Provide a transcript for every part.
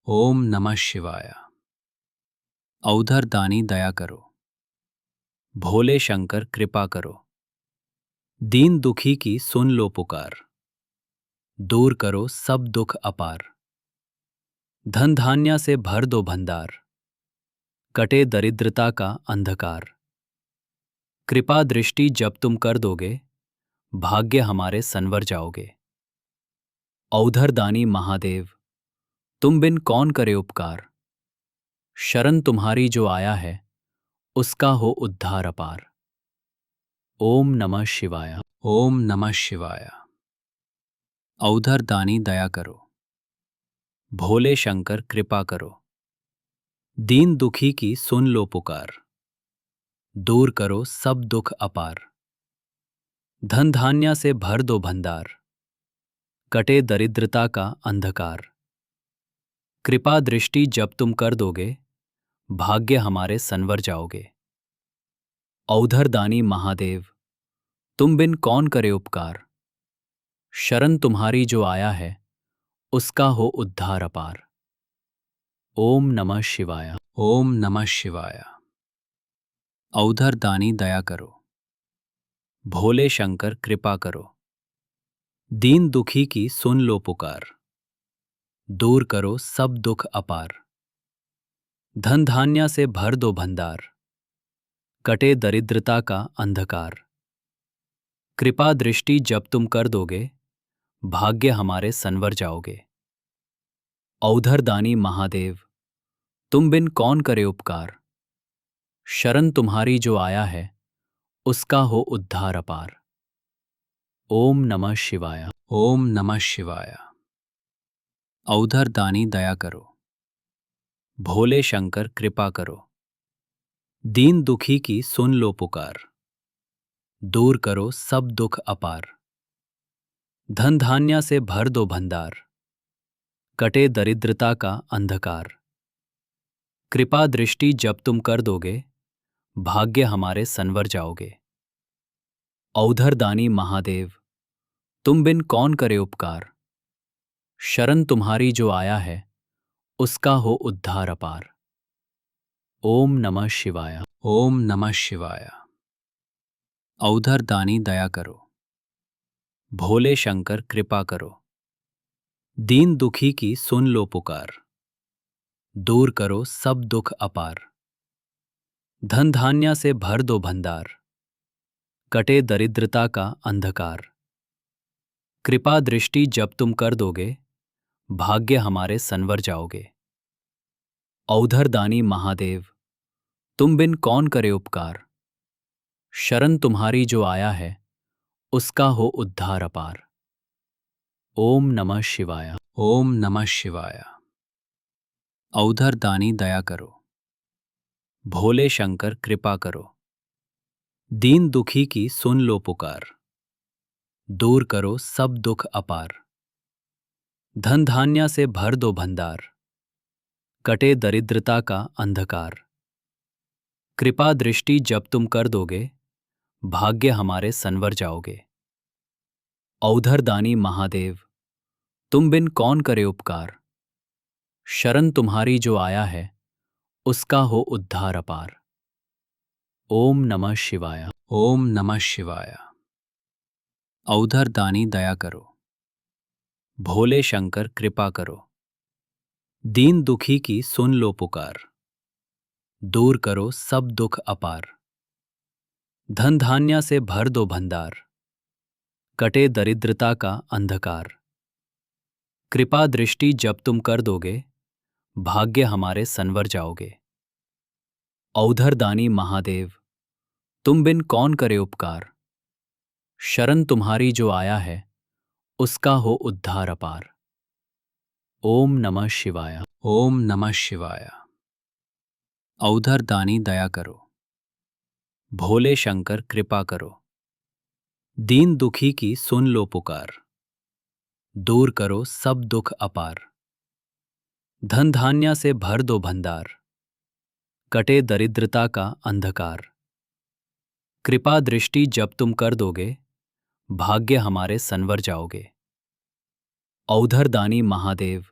ओम नमः शिवाय। औधर दानी दया करो, भोले शंकर कृपा करो। दीन दुखी की सुन लो पुकार, दूर करो सब दुख अपार। धन धान्य से भर दो भंडार, कटे दरिद्रता का अंधकार। कृपा दृष्टि जब तुम कर दोगे, भाग्य हमारे संवर जाओगे। औधर दानी महादेव, तुम बिन कौन करे उपकार। शरण तुम्हारी जो आया है, उसका हो उद्धार अपार। ओम नमः शिवाय। ओम नमः शिवाय। औधर दानी दया करो, भोले शंकर कृपा करो। दीन दुखी की सुन लो पुकार, दूर करो सब दुख अपार। धन धान्य से भर दो भंडार, कटे दरिद्रता का अंधकार। कृपा दृष्टि जब तुम कर दोगे, भाग्य हमारे संवर जाओगे। औधर दानी महादेव, तुम बिन कौन करे उपकार। शरण तुम्हारी जो आया है, उसका हो उद्धार अपार। ओम नमः शिवाय। ओम नमः शिवाय। औधर दानी दया करो, भोले शंकर कृपा करो। दीन दुखी की सुन लो पुकार, दूर करो सब दुख अपार। धन धान्य से भर दो भंडार, कटे दरिद्रता का अंधकार। कृपा दृष्टि जब तुम कर दोगे, भाग्य हमारे संवर जाओगे। औधर दानी महादेव, तुम बिन कौन करे उपकार। शरण तुम्हारी जो आया है, उसका हो उद्धार अपार। ओम नमः शिवाय। ओम नमः शिवाय। औधर दानी दया करो, भोले शंकर कृपा करो। दीन दुखी की सुन लो पुकार, दूर करो सब दुख अपार। धन धान्य से भर दो भंडार, कटे दरिद्रता का अंधकार। कृपा दृष्टि जब तुम कर दोगे, भाग्य हमारे संवर जाओगे। औधर दानी महादेव, तुम बिन कौन करे उपकार। शरण तुम्हारी जो आया है, उसका हो उद्धार अपार। ओम नमः शिवाय। ओम नमः शिवाय। औधर दानी दया करो, भोले शंकर कृपा करो। दीन दुखी की सुन लो पुकार, दूर करो सब दुख अपार। धन धान्य से भर दो भंडार, कटे दरिद्रता का अंधकार। कृपा दृष्टि जब तुम कर दोगे, भाग्य हमारे संवर जाओगे। औधर दानी महादेव, तुम बिन कौन करे उपकार। शरण तुम्हारी जो आया है, उसका हो उद्धार अपार। ओम नमः शिवाय। ओम नमः शिवाय। औधर दानी दया करो, भोले शंकर कृपा करो। दीन दुखी की सुन लो पुकार, दूर करो सब दुख अपार। धन धान्य से भर दो भंडार, कटे दरिद्रता का अंधकार। कृपा दृष्टि जब तुम कर दोगे, भाग्य हमारे संवर जाओगे। औधर दानी महादेव, तुम बिन कौन करे उपकार। शरण तुम्हारी जो आया है, उसका हो उद्धार अपार। ओम नमः शिवाय। ओम नमः शिवाय। औधर दानी दया करो, भोले शंकर कृपा करो। दीन दुखी की सुन लो पुकार, दूर करो सब दुख अपार। धन धान्य से भर दो भंडार, कटे दरिद्रता का अंधकार। कृपा दृष्टि जब तुम कर दोगे, भाग्य हमारे संवर जाओगे। औधर दानी महादेव, तुम बिन कौन करे उपकार। शरण तुम्हारी जो आया है, उसका हो उद्धार अपार। ओम नमः शिवाय। ओम नमः शिवाय। औधर दानी दया करो, भोले शंकर कृपा करो। दीन दुखी की सुन लो पुकार, दूर करो सब दुख अपार। धन धान्य से भर दो भंडार, कटे दरिद्रता का अंधकार। कृपा दृष्टि जब तुम कर दोगे, भाग्य हमारे संवर जाओगे। औधर दानी महादेव,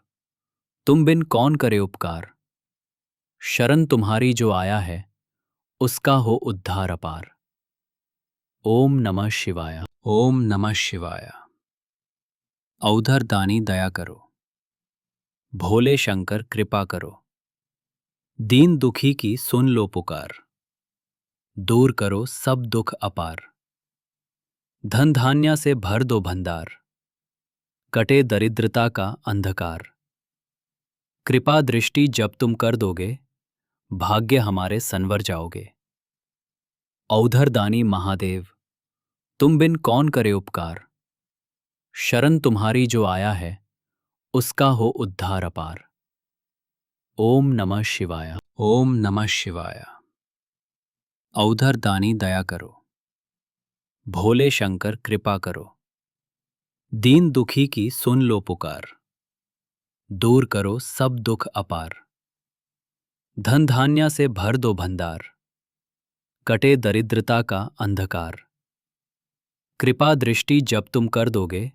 तुम बिन कौन करे उपकार। शरण तुम्हारी जो आया है, उसका हो उद्धार अपार। ओम नमः शिवाय। ओम नमः शिवाय। औधर दानी दया करो, भोले शंकर कृपा करो। दीन दुखी की सुन लो पुकार, दूर करो सब दुख अपार। धन धान्य से भर दो भंडार, कटे दरिद्रता का अंधकार। कृपा दृष्टि जब तुम कर दोगे, भाग्य हमारे संवर जाओगे। औधर दानी महादेव, तुम बिन कौन करे उपकार। शरण तुम्हारी जो आया है, उसका हो उद्धार अपार। ओम नमः शिवाय। ओम नमः शिवाय। औधर दानी दया करो, भोले शंकर कृपा करो। दीन दुखी की सुन लो पुकार, दूर करो सब दुख अपार। धन धान्य से भर दो भंडार, कटे दरिद्रता का अंधकार। कृपा दृष्टि जब तुम कर दोगे,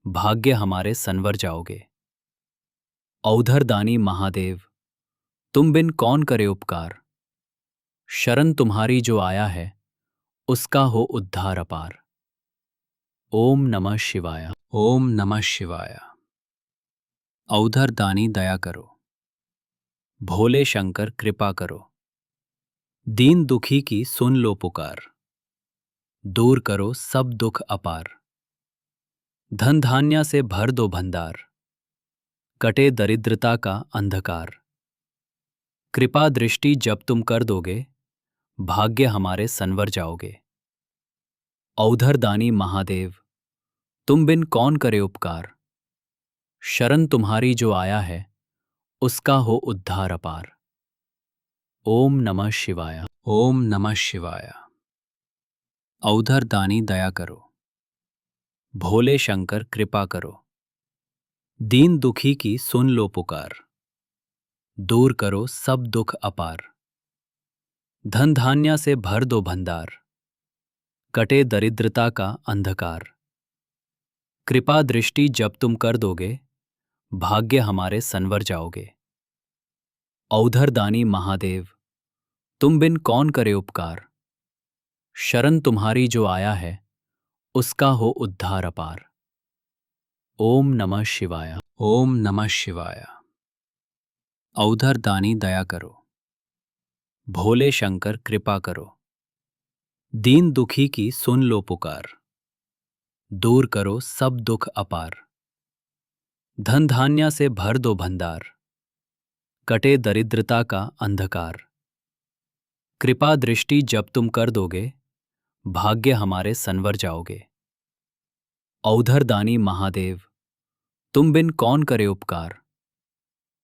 भाग्य हमारे संवर जाओगे। औधर दानी महादेव, तुम बिन कौन करे उपकार। शरण तुम्हारी जो आया है, उसका हो उद्धार अपार। ओम नमः शिवाय। ओम नमः शिवाय। औधर दानी दया करो, भोले शंकर कृपा करो। दीन दुखी की सुन लो पुकार, दूर करो सब दुख अपार। धन धान्य से भर दो भंडार, कटे दरिद्रता का अंधकार। कृपा दृष्टि जब तुम कर दोगे, भाग्य हमारे संवर जाओगे। औधर दानी महादेव, तुम बिन कौन करे उपकार। शरण तुम्हारी जो आया है, उसका हो उद्धार अपार। ओम नमः शिवाय। ओम नमः शिवाय। औधर दानी दया करो, भोले शंकर कृपा करो। दीन दुखी की सुन लो पुकार, दूर करो सब दुख अपार। धन धान्य से भर दो भंडार, कटे दरिद्रता का अंधकार। कृपा दृष्टि जब तुम कर दोगे, भाग्य हमारे संवर जाओगे। औधर दानी महादेव, तुम बिन कौन करे उपकार। शरण तुम्हारी जो आया है, उसका हो उद्धार अपार। ओम नमः शिवाय। ओम नमः शिवाय। औधर दानी दया करो, भोले शंकर कृपा करो। दीन दुखी की सुन लो पुकार, दूर करो सब दुख अपार। धन धान्य से भर दो भंडार, कटे दरिद्रता का अंधकार। कृपा दृष्टि जब तुम कर दोगे, भाग्य हमारे संवर जाओगे। औधर दानी महादेव, तुम बिन कौन करे उपकार।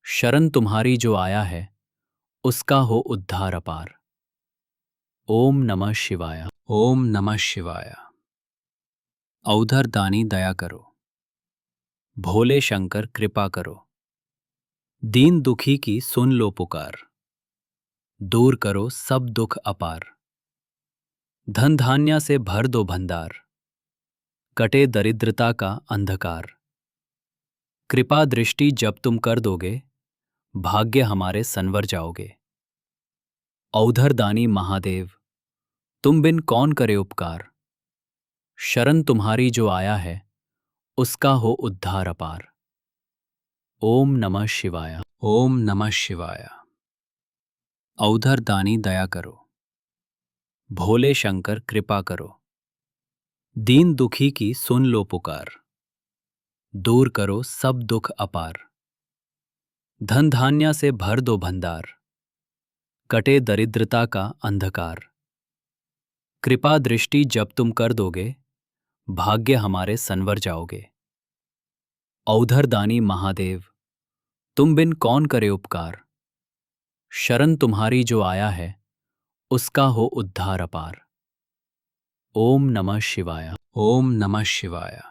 शरण तुम्हारी जो आया है, उसका हो उद्धार अपार। ओम नमः शिवाय। ओम नमः शिवाय। औधर दानी दया करो, भोले शंकर कृपा करो। दीन दुखी की सुन लो पुकार, दूर करो सब दुख अपार। धन धान्य से भर दो भंडार, कटे दरिद्रता का अंधकार। कृपा दृष्टि जब तुम कर दोगे, भाग्य हमारे संवर जाओगे। औधर दानी महादेव, तुम बिन कौन करे उपकार। शरण तुम्हारी जो आया है, उसका हो उद्धार अपार। ओम नमः शिवाय। ओम नमः शिवाय। औधर दानी दया करो, भोले शंकर कृपा करो। दीन दुखी की सुन लो पुकार, दूर करो सब दुख अपार। धन धान्य से भर दो भंडार, कटे दरिद्रता का अंधकार। कृपा दृष्टि जब तुम कर दोगे, भाग्य हमारे संवर जाओगे। औधर दानी महादेव, तुम बिन कौन करे उपकार। शरण तुम्हारी जो आया है, उसका हो उद्धार अपार। ओम नमः शिवाय। ओम नमः शिवाय।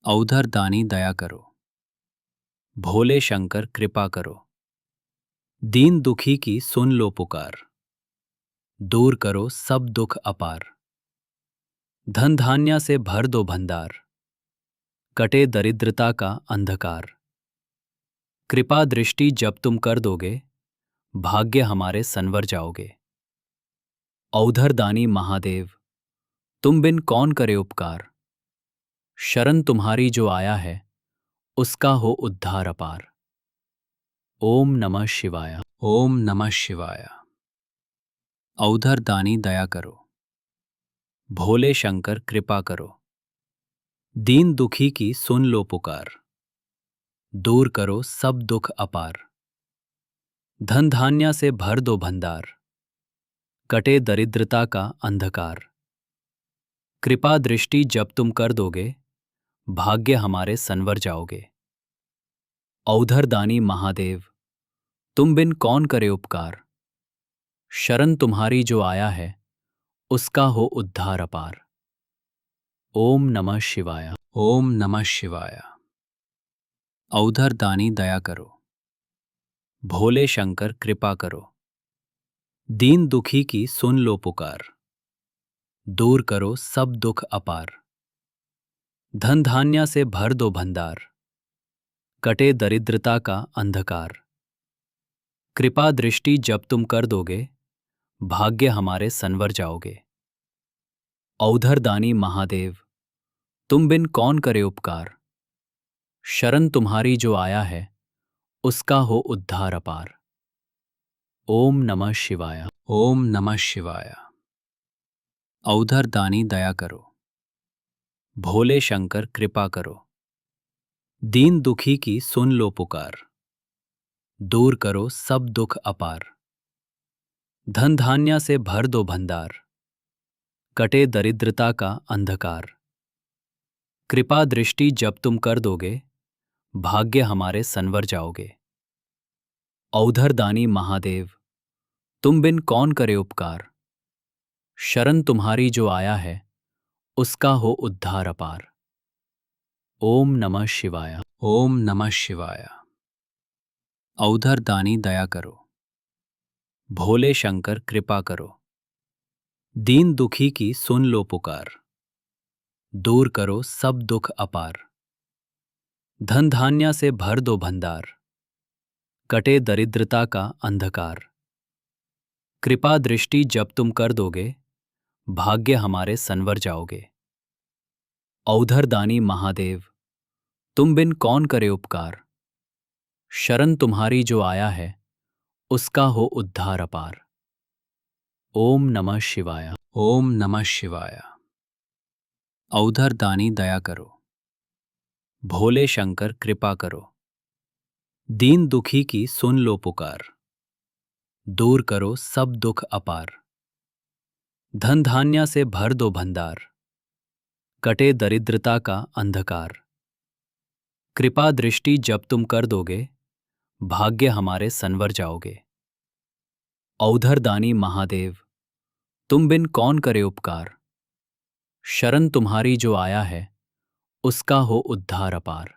औधर दानी दया करो, भोले शंकर कृपा करो। दीन दुखी की सुन लो पुकार, दूर करो सब दुख अपार। धन धान्य से भर दो भंडार, कटे दरिद्रता का अंधकार। कृपा दृष्टि जब तुम कर दोगे, भाग्य हमारे संवर जाओगे। औधर दानी महादेव, तुम बिन कौन करे उपकार। शरण तुम्हारी जो आया है, उसका हो उद्धार अपार। ओम नमः शिवाय। ओम नमः शिवाय। औधर दानी दया करो, भोले शंकर कृपा करो। दीन दुखी की सुन लो पुकार, दूर करो सब दुख अपार। धन धान्य से भर दो भंडार, कटे दरिद्रता का अंधकार। कृपा दृष्टि जब तुम कर दोगे, भाग्य हमारे संवर जाओगे। औधर दानी महादेव, तुम बिन कौन करे उपकार। शरण तुम्हारी जो आया है, उसका हो उद्धार अपार। ओम नमः शिवाय। ओम नमः शिवाय। औधर दानी दया करो, भोले शंकर कृपा करो। दीन दुखी की सुन लो पुकार, दूर करो सब दुख अपार। धन धान्य से भर दो भंडार, कटे दरिद्रता का अंधकार। कृपा दृष्टि जब तुम कर दोगे, भाग्य हमारे संवर जाओगे। औधर दानी महादेव, तुम बिन कौन करे उपकार। शरण तुम्हारी जो आया है, उसका हो उद्धार अपार। ओम नमः शिवाय। ओम नमः शिवाय। औधर दानी दया करो, भोले शंकर कृपा करो। दीन दुखी की सुन लो पुकार, दूर करो सब दुख अपार। धन धान्य से भर दो भंडार, कटे दरिद्रता का अंधकार। कृपा दृष्टि जब तुम कर दोगे, भाग्य हमारे संवर जाओगे। औधर दानी महादेव, तुम बिन कौन करे उपकार। शरण तुम्हारी जो आया है, उसका हो उद्धार अपार। ओम नमः शिवाय। ओम नमः शिवाय। औधर दानी दया करो, भोले शंकर कृपा करो। दीन दुखी की सुन लो पुकार, दूर करो सब दुख अपार। धन धान्य से भर दो भंडार, कटे दरिद्रता का अंधकार। कृपा दृष्टि जब तुम कर दोगे, भाग्य हमारे संवर जाओगे। औधर दानी महादेव, तुम बिन कौन करे उपकार। शरण तुम्हारी जो आया है, उसका हो उद्धार अपार। ओम नमः शिवाय। ओम नमः शिवाय। औधर दानी दया करो, भोले शंकर कृपा करो। दीन दुखी की सुन लो पुकार, दूर करो सब दुख अपार। धन धान्य से भर दो भंडार, कटे दरिद्रता का अंधकार। कृपा दृष्टि जब तुम कर दोगे, भाग्य हमारे संवर जाओगे। औधर दानी महादेव, तुम बिन कौन करे उपकार। शरण तुम्हारी जो आया है, उसका हो उद्धार अपार।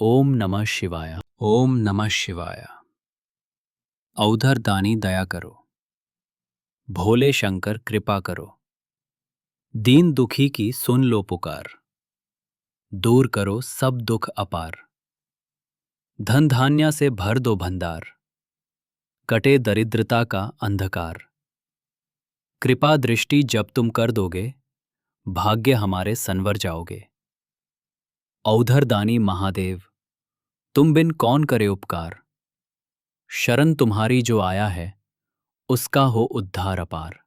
ओम नमः शिवाय। ओम नमः शिवाय। औधर दानी दया करो, भोले शंकर कृपा करो। दीन दुखी की सुन लो पुकार, दूर करो सब दुख अपार। धन धान्य से भर दो भंडार, कटे दरिद्रता का अंधकार। कृपा दृष्टि जब तुम कर दोगे, भाग्य हमारे संवर जाओगे। औधर दानी महादेव, तुम बिन कौन करे उपकार। शरण तुम्हारी जो आया है, उसका हो उद्धार अपार।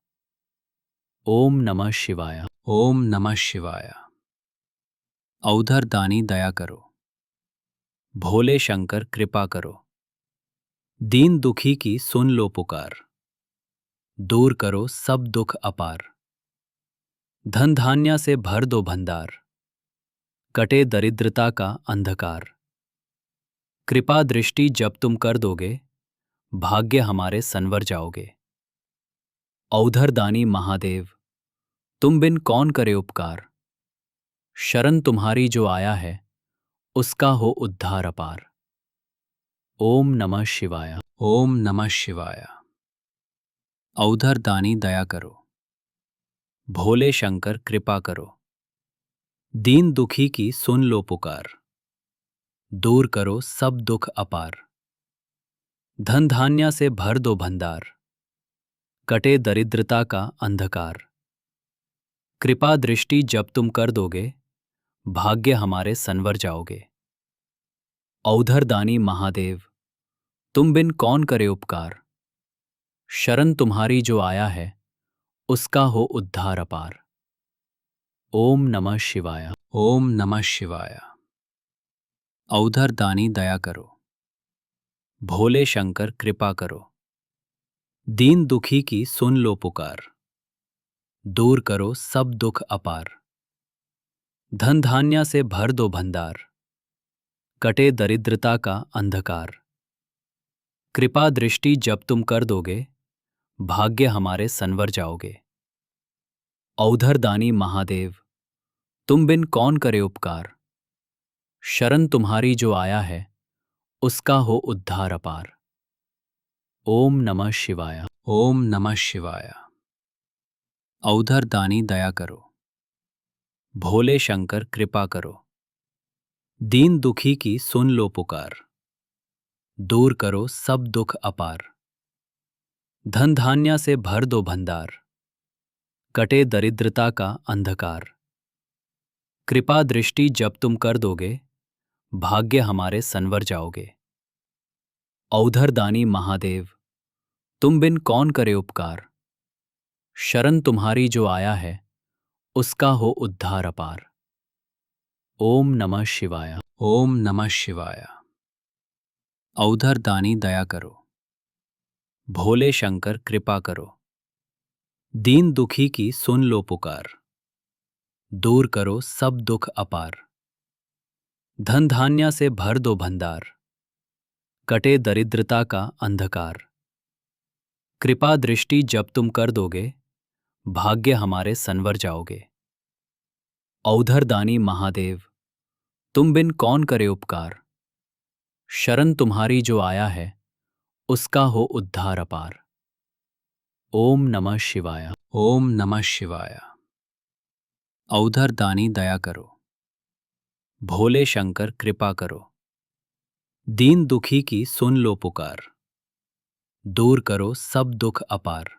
ओम नमः शिवाय। ओम नमः शिवाय। औधर दानी दया करो, भोले शंकर कृपा करो। दीन दुखी की सुन लो पुकार, दूर करो सब दुख अपार। धन धान्य से भर दो भंडार, कटे दरिद्रता का अंधकार। कृपा दृष्टि जब तुम कर दोगे, भाग्य हमारे संवर जाओगे। औधर दानी महादेव, तुम बिन कौन करे उपकार। शरण तुम्हारी जो आया है, उसका हो उद्धार अपार। ओम नमः शिवाय। ओम नमः शिवाय। औधर दानी दया करो, भोले शंकर कृपा करो। दीन दुखी की सुन लो पुकार, दूर करो सब दुख अपार। धन धान्य से भर दो भंडार, कटे दरिद्रता का अंधकार। कृपा दृष्टि जब तुम कर दोगे, भाग्य हमारे संवर जाओगे। औधर दानी महादेव, तुम बिन कौन करे उपकार। शरण तुम्हारी जो आया है, उसका हो उद्धार अपार। ओम नमः शिवाय। ओम नमः शिवाय। औधर दानी दया करो, भोले शंकर कृपा करो। दीन दुखी की सुन लो पुकार, दूर करो सब दुख अपार। धन धान्य से भर दो भंडार, कटे दरिद्रता का अंधकार। कृपा दृष्टि जब तुम कर दोगे, भाग्य हमारे संवर जाओगे। औधर दानी महादेव, तुम बिन कौन करे उपकार। शरण तुम्हारी जो आया है, उसका हो उद्धार अपार। ओम नमः शिवाय। ओम नमः शिवाय। औधर दानी दया करो, भोले शंकर कृपा करो। दीन दुखी की सुन लो पुकार, दूर करो सब दुख अपार। धन धान्य से भर दो भंडार, कटे दरिद्रता का अंधकार। कृपा दृष्टि जब तुम कर दोगे, भाग्य हमारे संवर जाओगे। औधर दानी महादेव, तुम बिन कौन करे उपकार। शरण तुम्हारी जो आया है, उसका हो उद्धार अपार। ओम नमः शिवाय। ओम नमः शिवाय। औधर दानी दया करो, भोले शंकर कृपा करो। दीन दुखी की सुन लो पुकार, दूर करो सब दुख अपार। धन धान्य से भर दो भंडार, कटे दरिद्रता का अंधकार। कृपा दृष्टि जब तुम कर दोगे, भाग्य हमारे संवर जाओगे। औधर दानी महादेव, तुम बिन कौन करे उपकार। शरण तुम्हारी जो आया है, उसका हो उद्धार अपार। ओम नमः शिवाय। ओम नमः शिवाय। औधर दानी दया करो, भोले शंकर कृपा करो। दीन दुखी की सुन लो पुकार, दूर करो सब दुख अपार।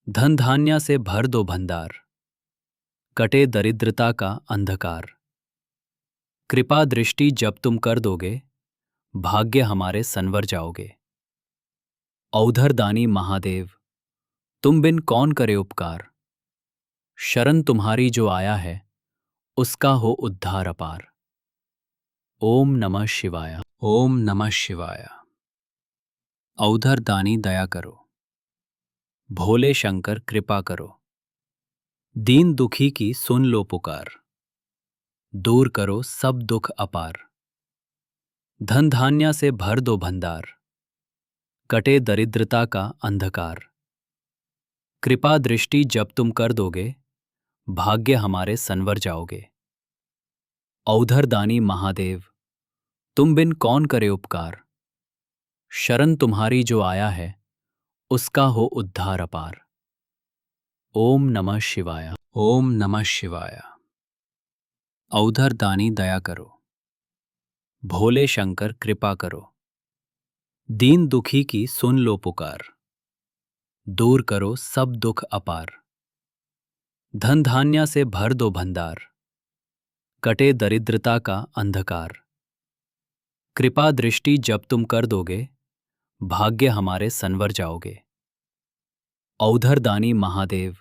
धन धान्य से भर दो भंडार, कटे दरिद्रता का अंधकार। कृपा दृष्टि जब तुम कर दोगे, भाग्य हमारे संवर जाओगे। औधर दानी महादेव, तुम बिन कौन करे उपकार। शरण तुम्हारी जो आया है, उसका हो उद्धार अपार। ओम नमः शिवाय। ओम नमः शिवाय। औधर दानी दया करो, भोले शंकर कृपा करो। दीन दुखी की सुन लो पुकार, दूर करो सब दुख अपार। धन धान्य से भर दो भंडार, कटे दरिद्रता का अंधकार। कृपा दृष्टि जब तुम कर दोगे, भाग्य हमारे संवर जाओगे। औधर दानी महादेव, तुम बिन कौन करे उपकार। शरण तुम्हारी जो आया है, उसका हो उद्धार अपार। ओम नमः शिवाय। ओम नमः शिवाय। औधर दानी दया करो, भोले शंकर कृपा करो। दीन दुखी की सुन लो पुकार, दूर करो सब दुख अपार। धन धान्य से भर दो भंडार, कटे दरिद्रता का अंधकार। कृपा दृष्टि जब तुम कर दोगे, भाग्य हमारे संवर जाओगे। औधर दानी महादेव,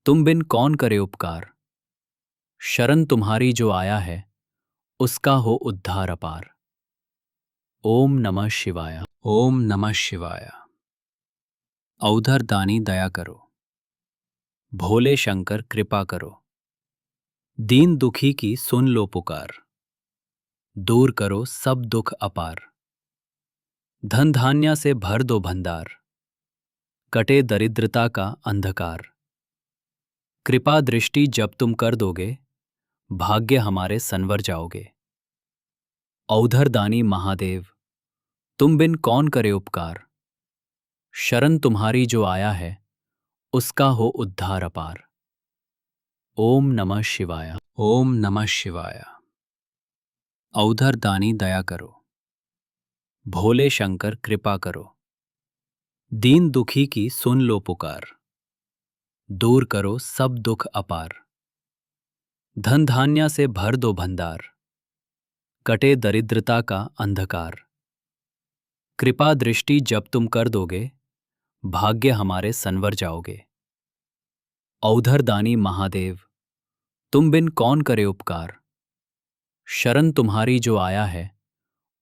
तुम बिन कौन करे उपकार। शरण तुम्हारी जो आया है, उसका हो उद्धार अपार। ओम नमः शिवाय। ओम नमः शिवाय। औधर दानी दया करो, भोले शंकर कृपा करो। दीन दुखी की सुन लो पुकार, दूर करो सब दुख अपार। धन धान्य से भर दो भंडार, कटे दरिद्रता का अंधकार। कृपा दृष्टि जब तुम कर दोगे, भाग्य हमारे संवर जाओगे। औधर दानी महादेव, तुम बिन कौन करे उपकार। शरण तुम्हारी जो आया है, उसका हो उद्धार अपार। ओम नमः शिवाय। ओम नमः शिवाय। औधर दानी दया करो। भोले शंकर कृपा करो। दीन दुखी की सुन लो पुकार। दूर करो सब दुख अपार। धन धान्य से भर दो भंडार। कटे दरिद्रता का अंधकार। कृपा दृष्टि जब तुम कर दोगे, भाग्य हमारे संवर जाओगे। औधर दानी महादेव, तुम बिन कौन करे उपकार। शरण तुम्हारी जो आया है,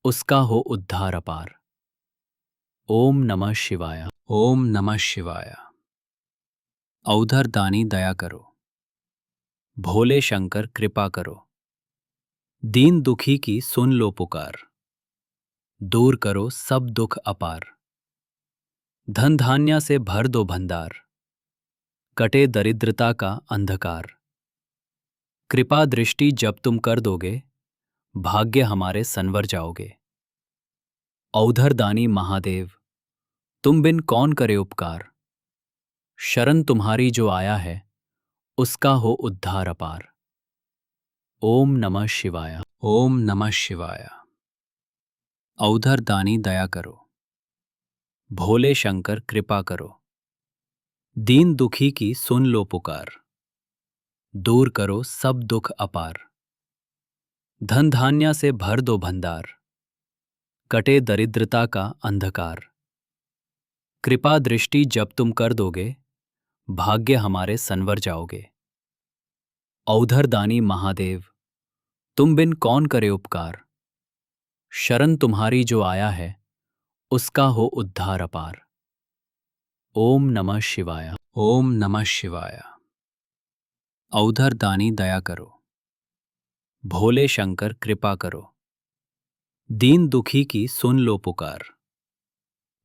उसका हो उद्धार अपार। ओम नमः शिवाय। ओम नमः शिवाय। औधर दानी दया करो। भोले शंकर कृपा करो। दीन दुखी की सुन लो पुकार। दूर करो सब दुख अपार। धन धान्य से भर दो भंडार। कटे दरिद्रता का अंधकार। कृपा दृष्टि जब तुम कर दोगे, भाग्य हमारे संवर जाओगे। औधर दानी महादेव, तुम बिन कौन करे उपकार। शरण तुम्हारी जो आया है, उसका हो उद्धार अपार। ओम नमः शिवाय। ओम नमः शिवाय। औधर दानी दया करो। भोले शंकर कृपा करो। दीन दुखी की सुन लो पुकार। दूर करो सब दुख अपार। धन धान्य से भर दो भंडार। कटे दरिद्रता का अंधकार। कृपा दृष्टि जब तुम कर दोगे, भाग्य हमारे संवर जाओगे। औधर दानी महादेव, तुम बिन कौन करे उपकार। शरण तुम्हारी जो आया है, उसका हो उद्धार अपार। ओम नमः शिवाय। ओम नमः शिवाय। औधर दानी दया करो। भोले शंकर कृपा करो। दीन दुखी की सुन लो पुकार।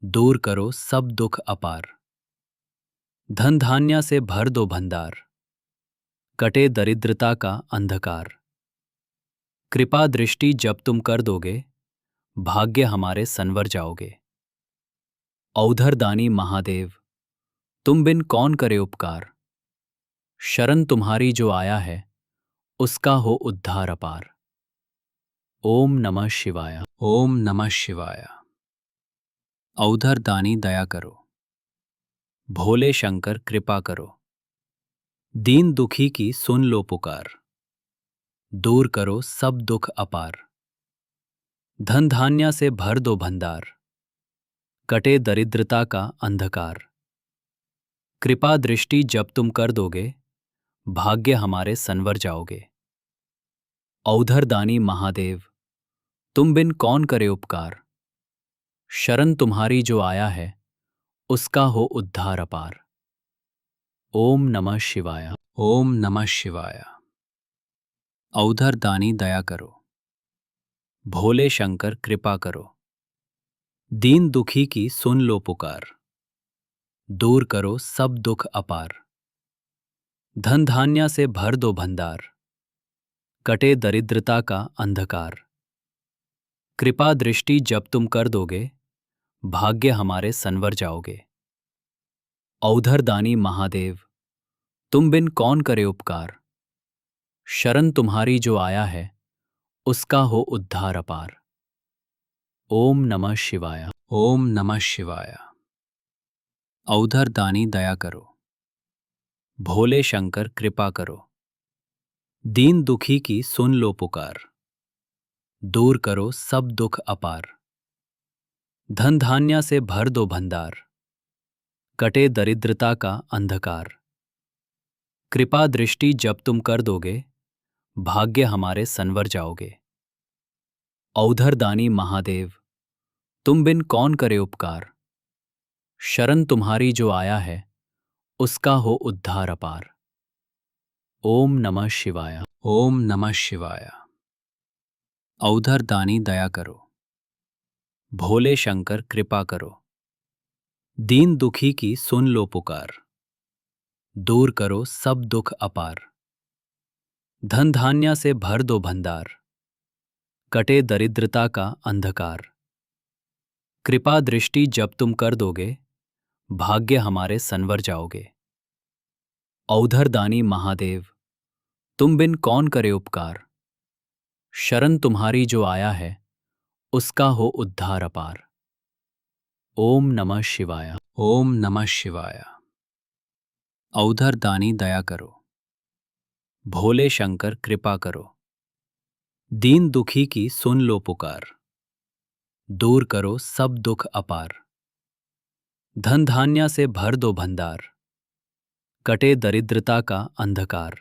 दूर करो सब दुख अपार। धन धान्य से भर दो भंडार। कटे दरिद्रता का अंधकार। कृपा दृष्टि जब तुम कर दोगे, भाग्य हमारे संवर जाओगे। औधर दानी महादेव, तुम बिन कौन करे उपकार। शरण तुम्हारी जो आया है, उसका हो उद्धार अपार। ओम नमः शिवाय। ओम नमः शिवाय। औधर दानी दया करो। भोले शंकर कृपा करो। दीन दुखी की सुन लो पुकार। दूर करो सब दुख अपार। धन धान्य से भर दो भंडार। कटे दरिद्रता का अंधकार। कृपा दृष्टि जब तुम कर दोगे, भाग्य हमारे संवर जाओगे। औधर दानी महादेव, तुम बिन कौन करे उपकार। शरण तुम्हारी जो आया है, उसका हो उद्धार अपार। ओम नमः शिवाय। ओम नमः शिवाय। औधर दानी दया करो। भोले शंकर कृपा करो। दीन दुखी की सुन लो पुकार। दूर करो सब दुख अपार। धन धान्य से भर दो भंडार। कटे दरिद्रता का अंधकार। कृपा दृष्टि जब तुम कर दोगे, भाग्य हमारे संवर जाओगे। औधर दानी महादेव, तुम बिन कौन करे उपकार। शरण तुम्हारी जो आया है, उसका हो उद्धार अपार। ओम नमः शिवाय। ओम नमः शिवाय। औधर दानी दया करो। भोले शंकर कृपा करो। दीन दुखी की सुन लो पुकार। दूर करो सब दुख अपार। धन धान्य से भर दो भंडार। कटे दरिद्रता का अंधकार। कृपा दृष्टि जब तुम कर दोगे, भाग्य हमारे संवर जाओगे। औधर दानी महादेव, तुम बिन कौन करे उपकार। शरण तुम्हारी जो आया है, उसका हो उद्धार अपार। ओम नमः शिवाय। ओम नमः शिवाय। औधर दानी दया करो। भोले शंकर कृपा करो। दीन दुखी की सुन लो पुकार। दूर करो सब दुख अपार। धन धान्य से भर दो भंडार। कटे दरिद्रता का अंधकार। कृपा दृष्टि जब तुम कर दोगे, भाग्य हमारे संवर जाओगे। औधर दानी महादेव, तुम बिन कौन करे उपकार। शरण तुम्हारी जो आया है उसका हो उद्धार अपार। ओम नमः शिवाय। ओम नमः शिवाय। औधर दानी दया करो, भोले शंकर कृपा करो, दीन दुखी की सुन लो पुकार, दूर करो सब दुख अपार। धन धान्य से भर दो भंडार, कटे दरिद्रता का अंधकार।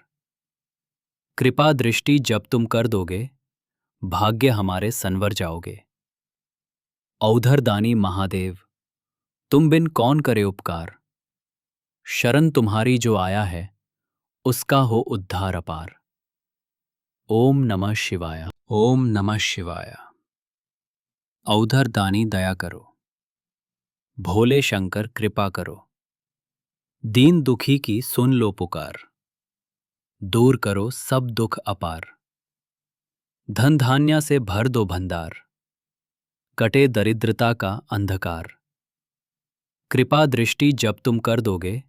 कृपा दृष्टि जब तुम कर दोगे, भाग्य हमारे संवर जाओगे। औधर दानी महादेव, तुम बिन कौन करे उपकार। शरण तुम्हारी जो आया है उसका हो उद्धार अपार। ओम नमः शिवाय। ओम नमः शिवाय। औधर दानी दया करो, भोले शंकर कृपा करो, दीन दुखी की सुन लो पुकार, दूर करो सब दुख अपार। धन धान्य से भर दो भंडार, कटे दरिद्रता का अंधकार। कृपा दृष्टि जब तुम कर दोगे,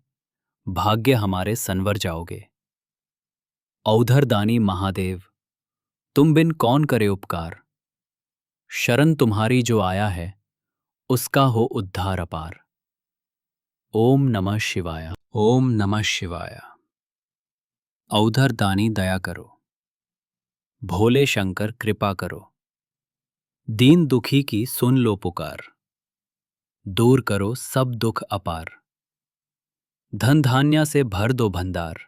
भाग्य हमारे संवर जाओगे। औधर दानी महादेव, तुम बिन कौन करे उपकार। शरण तुम्हारी जो आया है उसका हो उद्धार अपार। ओम नमः शिवाय। ओम नमः शिवाय। औधर दानी दया करो, भोले शंकर कृपा करो, दीन दुखी की सुन लो पुकार, दूर करो सब दुख अपार। धन धान्य से भर दो भंडार,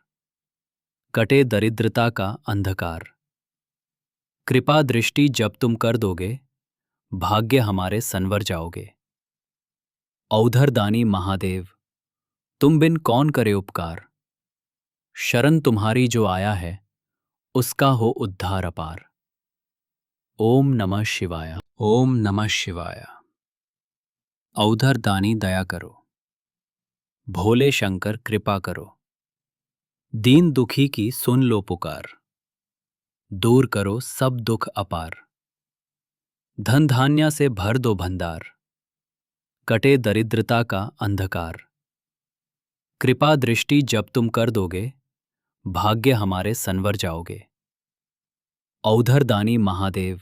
कटे दरिद्रता का अंधकार। कृपा दृष्टि जब तुम कर दोगे, भाग्य हमारे संवर जाओगे। औधर दानी महादेव, तुम बिन कौन करे उपकार। शरण तुम्हारी जो आया है उसका हो उद्धार अपार। ओम नमः शिवाय। ओम नमः शिवाय। औधर दानी दया करो, भोले शंकर कृपा करो, दीन दुखी की सुन लो पुकार, दूर करो सब दुख अपार। धन धान्य से भर दो भंडार, कटे दरिद्रता का अंधकार। कृपा दृष्टि जब तुम कर दोगे, भाग्य हमारे संवर जाओगे। औधर दानी महादेव,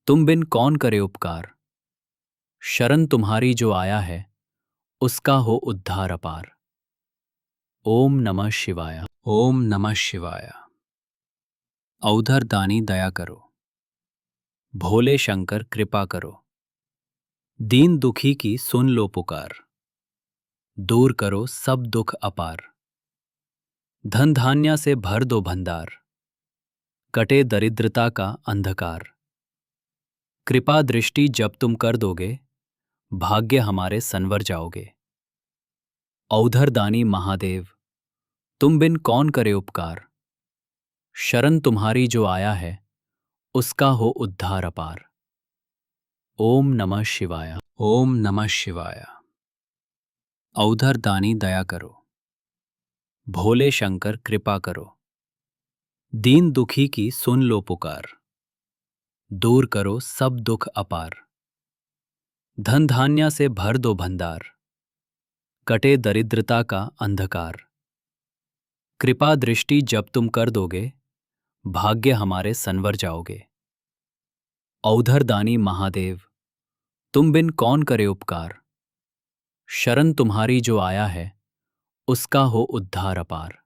तुम बिन कौन करे उपकार। शरण तुम्हारी जो आया है उसका हो उद्धार अपार। ओम नमः शिवाय। ओम नमः शिवाय। औधर दानी दया करो, भोले शंकर कृपा करो, दीन दुखी की सुन लो पुकार, दूर करो सब दुख अपार। धन धान्य से भर दो भंडार, कटे दरिद्रता का अंधकार। कृपा दृष्टि जब तुम कर दोगे, भाग्य हमारे संवर जाओगे। औधर दानी महादेव, तुम बिन कौन करे उपकार। शरण तुम्हारी जो आया है उसका हो उद्धार अपार। ओम नमः शिवाय। ओम नमः शिवाय। औधर दानी दया करो, भोले शंकर कृपा करो, दीन दुखी की सुन लो पुकार, दूर करो सब दुख अपार। धन धान्य से भर दो भंडार, कटे दरिद्रता का अंधकार। कृपा दृष्टि जब तुम कर दोगे, भाग्य हमारे संवर जाओगे। औधर दानी महादेव, तुम बिन कौन करे उपकार। शरण तुम्हारी जो आया है उसका हो उद्धार अपार।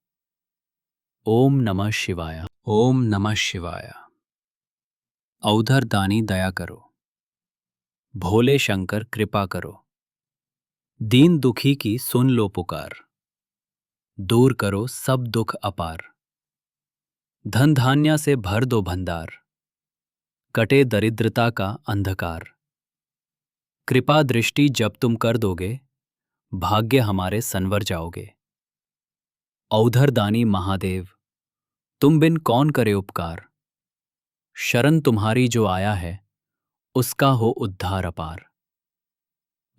ओम नमः शिवाय। ओम नमः शिवाय। औधर दानी दया करो, भोले शंकर कृपा करो, दीन दुखी की सुन लो पुकार, दूर करो सब दुख अपार। धन धान्य से भर दो भंडार, कटे दरिद्रता का अंधकार। कृपा दृष्टि जब तुम कर दोगे, भाग्य हमारे संवर जाओगे। औधर दानी महादेव, तुम बिन कौन करे उपकार। शरण तुम्हारी जो आया है उसका हो उद्धार अपार।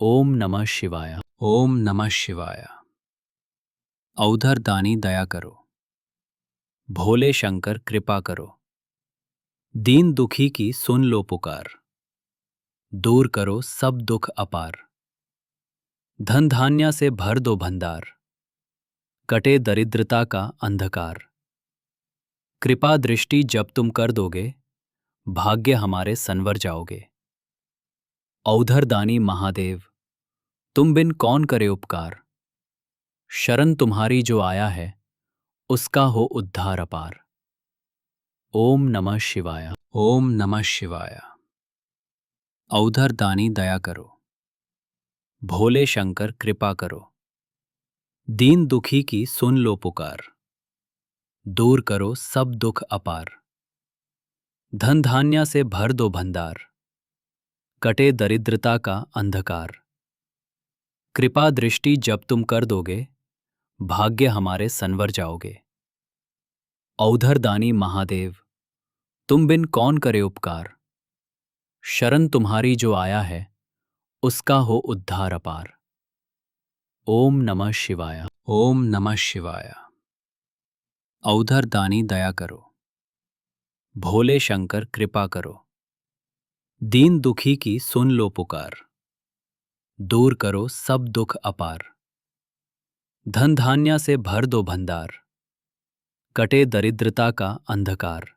ओम नमः शिवाय। ओम नमः शिवाय। औधर दानी दया करो, भोले शंकर कृपा करो, दीन दुखी की सुन लो पुकार, दूर करो सब दुख अपार। धन धान्य से भर दो भंडार, कटे दरिद्रता का अंधकार। कृपा दृष्टि जब तुम कर दोगे, भाग्य हमारे संवर जाओगे। औधर दानी महादेव, तुम बिन कौन करे उपकार। शरण तुम्हारी जो आया है, उसका हो उद्धार अपार। ओम नमः शिवाय। ओम नमः शिवाय। औधर दानी दया करो, भोले शंकर कृपा करो। दीन दुखी की सुन लो पुकार, दूर करो सब दुख अपार। धन धान्य से भर दो भंडार, कटे दरिद्रता का अंधकार। कृपा दृष्टि जब तुम कर दोगे, भाग्य हमारे संवर जाओगे। औधर दानी महादेव, तुम बिन कौन करे उपकार। शरण तुम्हारी जो आया है, उसका हो उद्धार अपार। ओम नमः शिवाय। ओम नमः शिवाय। औधर दानी दया करो, भोले शंकर कृपा करो। दीन दुखी की सुन लो पुकार, दूर करो सब दुख अपार। धन धान्य से भर दो भंडार, कटे दरिद्रता का अंधकार।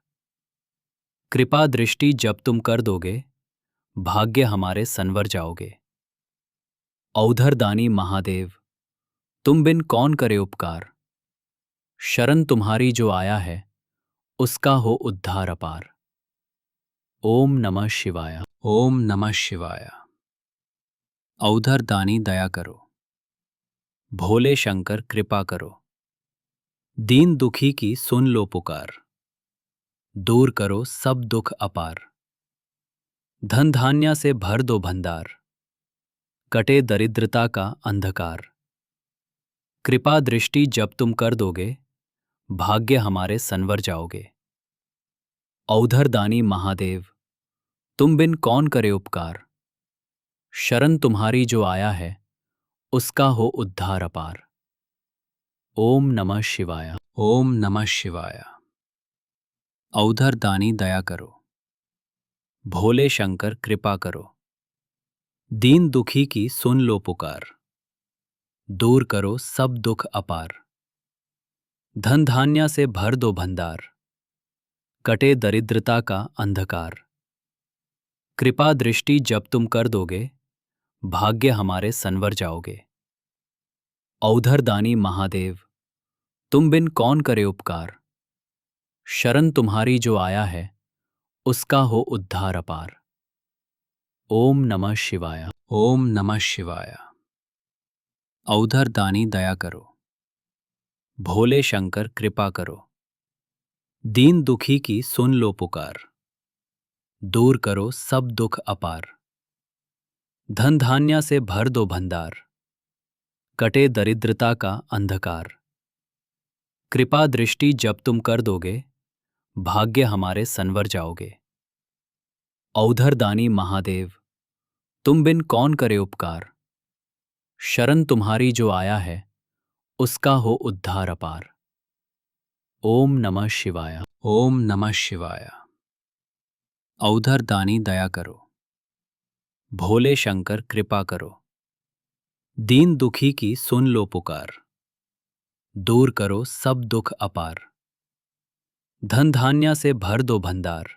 कृपा दृष्टि जब तुम कर दोगे, भाग्य हमारे संवर जाओगे। औधर दानी महादेव, तुम बिन कौन करे उपकार। शरण तुम्हारी जो आया है, उसका हो उद्धार अपार। ओम नमः शिवाय। ओम नमः शिवाय। औधर दानी दया करो, भोले शंकर कृपा करो। दीन दुखी की सुन लो पुकार, दूर करो सब दुख अपार। धन धान्य से भर दो भंडार, कटे दरिद्रता का अंधकार। कृपा दृष्टि जब तुम कर दोगे, भाग्य हमारे संवर जाओगे। औधर दानी महादेव, तुम बिन कौन करे उपकार। शरण तुम्हारी जो आया है, उसका हो उद्धार अपार। ओम नमः शिवाय। ओम नमः शिवाय। औधर दानी दया करो, भोले शंकर कृपा करो। दीन दुखी की सुन लो पुकार, दूर करो सब दुख अपार। धन धान्य से भर दो भंडार, कटे दरिद्रता का अंधकार। कृपा दृष्टि जब तुम कर दोगे, भाग्य हमारे संवर जाओगे। औधर दानी महादेव, तुम बिन कौन करे उपकार। शरण तुम्हारी जो आया है, उसका हो उद्धार अपार। ओम नमः शिवाय। ओम नमः शिवाय। औधर दानी दया करो, भोले शंकर कृपा करो। दीन दुखी की सुन लो पुकार, दूर करो सब दुख अपार। धन धान्य से भर दो भंडार, कटे दरिद्रता का अंधकार। कृपा दृष्टि जब तुम कर दोगे, भाग्य हमारे संवर जाओगे। औधर दानी महादेव, तुम बिन कौन करे उपकार। शरण तुम्हारी जो आया है, उसका हो उद्धार अपार। ओम नमः शिवाय। ओम नमः शिवाय। औधर दानी दया करो, भोले शंकर कृपा करो। दीन दुखी की सुन लो पुकार, दूर करो सब दुख अपार। धन धान्य से भर दो भंडार,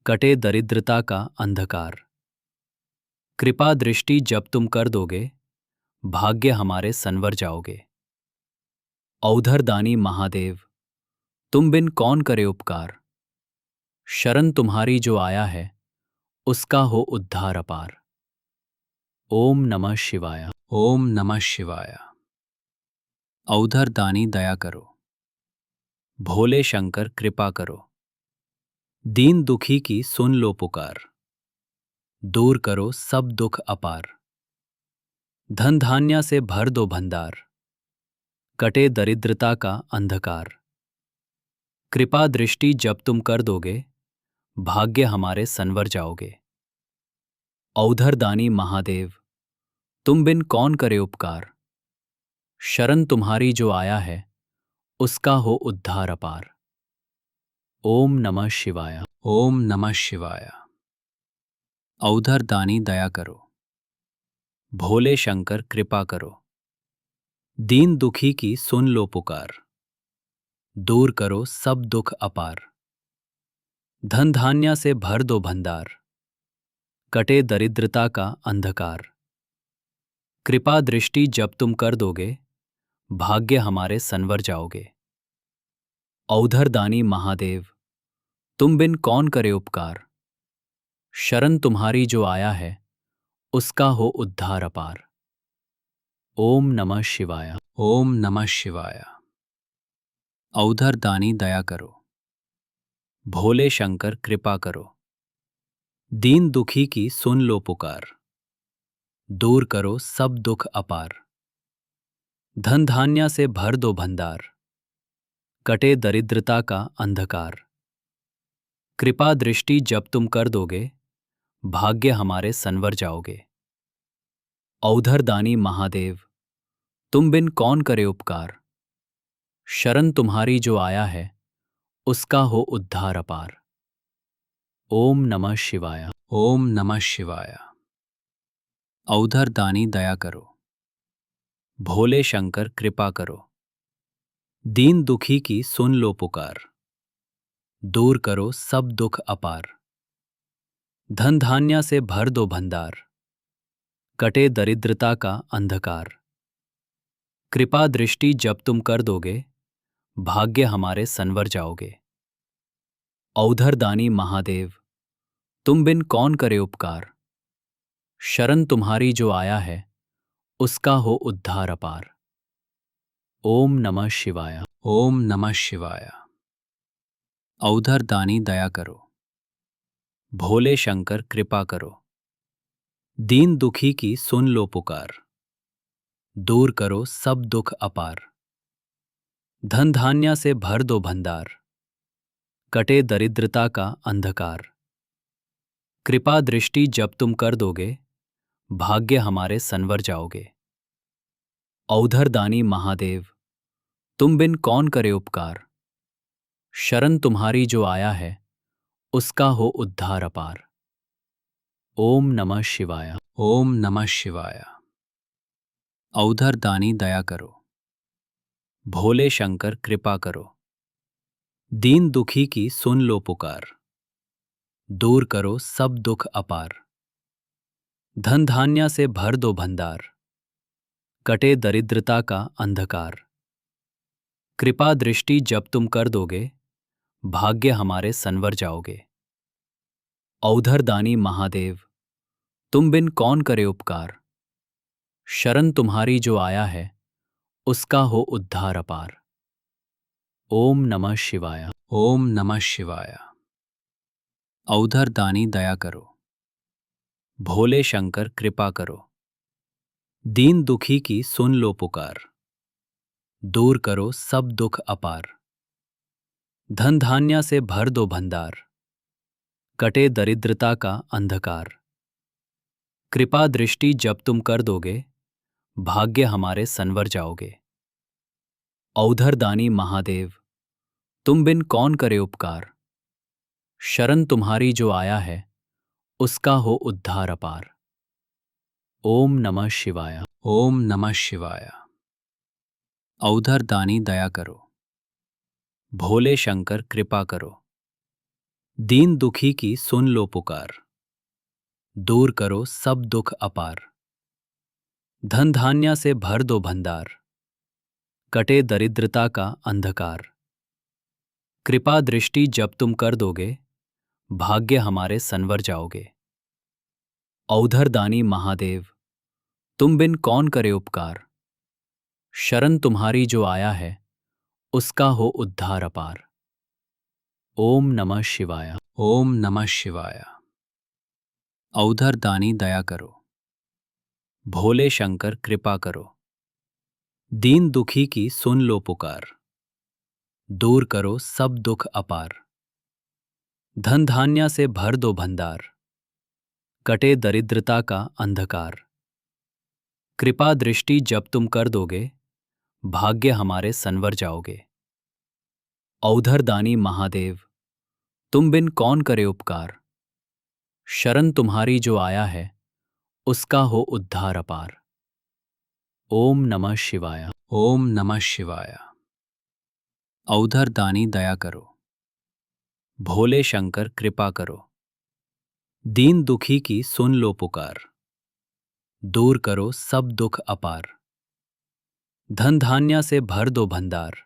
कटे दरिद्रता का अंधकार। कृपा दृष्टि जब तुम कर दोगे, भाग्य हमारे संवर जाओगे। औधर दानी महादेव, तुम बिन कौन करे उपकार। शरण तुम्हारी जो आया है, उसका हो उद्धार अपार। ओम नमः शिवाय। ओम नमः शिवाय। औधर दानी दया करो, भोले शंकर कृपा करो। दीन दुखी की सुन लो पुकार, दूर करो सब दुख अपार। धन धान्य से भर दो भंडार, कटे दरिद्रता का अंधकार। कृपा दृष्टि जब तुम कर दोगे, भाग्य हमारे संवर जाओगे। औधर दानी महादेव, तुम बिन कौन करे उपकार। शरण तुम्हारी जो आया है, उसका हो उद्धार अपार। ओम नमः शिवाय। ओम नमः शिवाय। औधर दानी दया करो, भोले शंकर कृपा करो। दीन दुखी की सुन लो पुकार, दूर करो सब दुख अपार। धन धान्य से भर दो भंडार, कटे दरिद्रता का अंधकार। कृपा दृष्टि जब तुम कर दोगे, भाग्य हमारे संवर जाओगे। औधर दानी महादेव, तुम बिन कौन करे उपकार। शरण तुम्हारी जो आया है, उसका हो उद्धार अपार। ओम नमः शिवाय। ओम नमः शिवाय। औधर दानी दया करो, भोले शंकर कृपा करो। दीन दुखी की सुन लो पुकार, दूर करो सब दुख अपार। धन धान्य से भर दो भंडार, कटे दरिद्रता का अंधकार। कृपा दृष्टि जब तुम कर दोगे, भाग्य हमारे संवर जाओगे। औधर दानी महादेव, तुम बिन कौन करे उपकार। शरण तुम्हारी जो आया है, उसका हो उद्धार अपार। ओम नमः शिवाय। ओम नमः शिवाय। औधर दानी दया करो, भोले शंकर कृपा करो। दीन दुखी की सुन लो पुकार, दूर करो सब दुख अपार। धन धान्य से भर दो भंडार, कटे दरिद्रता का अंधकार। कृपा दृष्टि जब तुम कर दोगे, भाग्य हमारे संवर जाओगे। औधर दानी महादेव, तुम बिन कौन करे उपकार। शरण तुम्हारी जो आया है, उसका हो उद्धार अपार। ओम नमः शिवाय। ओम नमः शिवाय। औधर दानी दया करो, भोले शंकर कृपा करो। दीन दुखी की सुन लो पुकार, दूर करो सब दुख अपार। धन धान्य से भर दो भंडार, कटे दरिद्रता का अंधकार। कृपा दृष्टि जब तुम कर दोगे, भाग्य हमारे संवर जाओगे। औधर दानी महादेव, तुम बिन कौन करे उपकार। शरण तुम्हारी जो आया है, उसका हो उद्धार अपार। ओम नमः शिवाय। ओम नमः शिवाय। औधर दानी दया करो, भोले शंकर कृपा करो। दीन दुखी की सुन लो पुकार, दूर करो सब दुख अपार। धन धान्य से भर दो भंडार, कटे दरिद्रता का अंधकार। कृपा दृष्टि जब तुम कर दोगे, भाग्य हमारे संवर जाओगे। औधर दानी महादेव, तुम बिन कौन करे उपकार। शरण तुम्हारी जो आया है, उसका हो उद्धार अपार। ओम नमः शिवाय। ओम नमः शिवाय। औधर दानी दया करो, भोले शंकर कृपा करो। दीन दुखी की सुन लो पुकार, दूर करो सब दुख अपार। धन धान्य से भर दो भंडार, कटे दरिद्रता का अंधकार। कृपा दृष्टि जब तुम कर दोगे, भाग्य हमारे संवर जाओगे। औधर दानी महादेव, तुम बिन कौन करे उपकार। शरण तुम्हारी जो आया है, उसका हो उद्धार अपार। ओम नमः शिवाय। ओम नमः शिवाय। औधर दानी दया करो, भोले शंकर कृपा करो। दीन दुखी की सुन लो पुकार, दूर करो सब दुख अपार। धन धान्य से भर दो भंडार, कटे दरिद्रता का अंधकार। कृपा दृष्टि जब तुम कर दोगे, भाग्य हमारे संवर जाओगे। औधर दानी महादेव, तुम बिन कौन करे उपकार। शरण तुम्हारी जो आया है, उसका हो उद्धार अपार। ओम नमः शिवाय। ओम नमः शिवाय। औधर दानी दया करो, भोले शंकर कृपा करो। दीन दुखी की सुन लो पुकार, दूर करो सब दुख अपार। धन धान्य से भर दो भंडार, कटे दरिद्रता का अंधकार। कृपा दृष्टि जब तुम कर दोगे, भाग्य हमारे संवर जाओगे। औधर दानी महादेव, तुम बिन कौन करे उपकार। शरण तुम्हारी जो आया है, उसका हो उद्धार अपार। ओम नमः शिवाय। ओम नमः शिवाय। औधर दानी दया करो, भोले शंकर कृपा करो। दीन दुखी की सुन लो पुकार। दूर करो सब दुख अपार। धन धान्य से भर दो भंडार।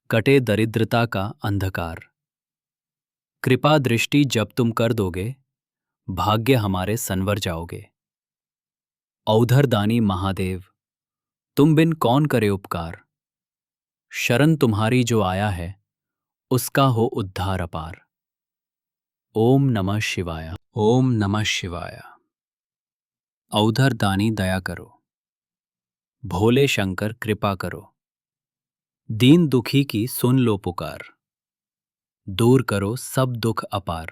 कटे दरिद्रता का अंधकार। कृपा दृष्टि जब तुम कर दोगे, भाग्य हमारे संवर जाओगे। औधर दानी महादेव, तुम बिन कौन करे उपकार। शरण तुम्हारी जो आया है, उसका हो उद्धार अपार। ओम नमः शिवाय। ओम नमः शिवाय। औधर दानी दया करो। भोले शंकर कृपा करो। दीन दुखी की सुन लो पुकार। दूर करो सब दुख अपार।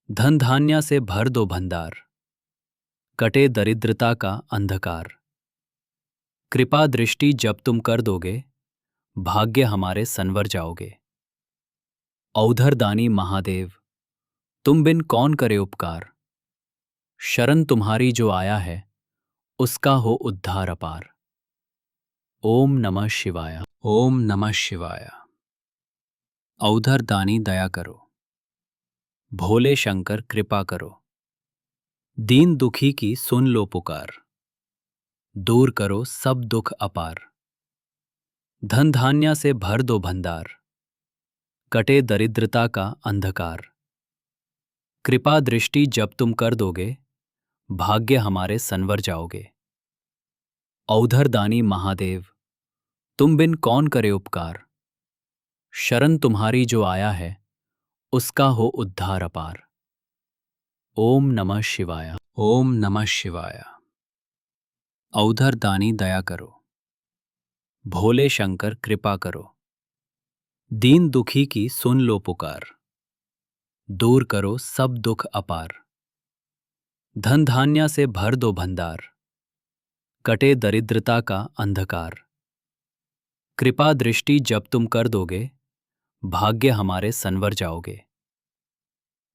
धन धान्य से भर दो भंडार। कटे दरिद्रता का अंधकार। कृपा दृष्टि जब तुम कर दोगे, भाग्य हमारे संवर जाओगे। औधर दानी महादेव, तुम बिन कौन करे उपकार। शरण तुम्हारी जो आया है, उसका हो उद्धार अपार। ओम नमः शिवाय। ओम नमः शिवाय। औधर दानी दया करो। भोले शंकर कृपा करो। दीन दुखी की सुन लो पुकार। दूर करो सब दुख अपार। धन धान्य से भर दो भंडार। कटे दरिद्रता का अंधकार। कृपा दृष्टि जब तुम कर दोगे, भाग्य हमारे संवर जाओगे। औधर दानी महादेव, तुम बिन कौन करे उपकार। शरण तुम्हारी जो आया है, उसका हो उद्धार अपार। ओम नमः शिवाय। ओम नमः शिवाय। औधर दानी दया करो। भोले शंकर कृपा करो। दीन दुखी की सुन लो पुकार। दूर करो सब दुख अपार। धन धान्य से भर दो भंडार। कटे दरिद्रता का अंधकार। कृपा दृष्टि जब तुम कर दोगे, भाग्य हमारे संवर जाओगे।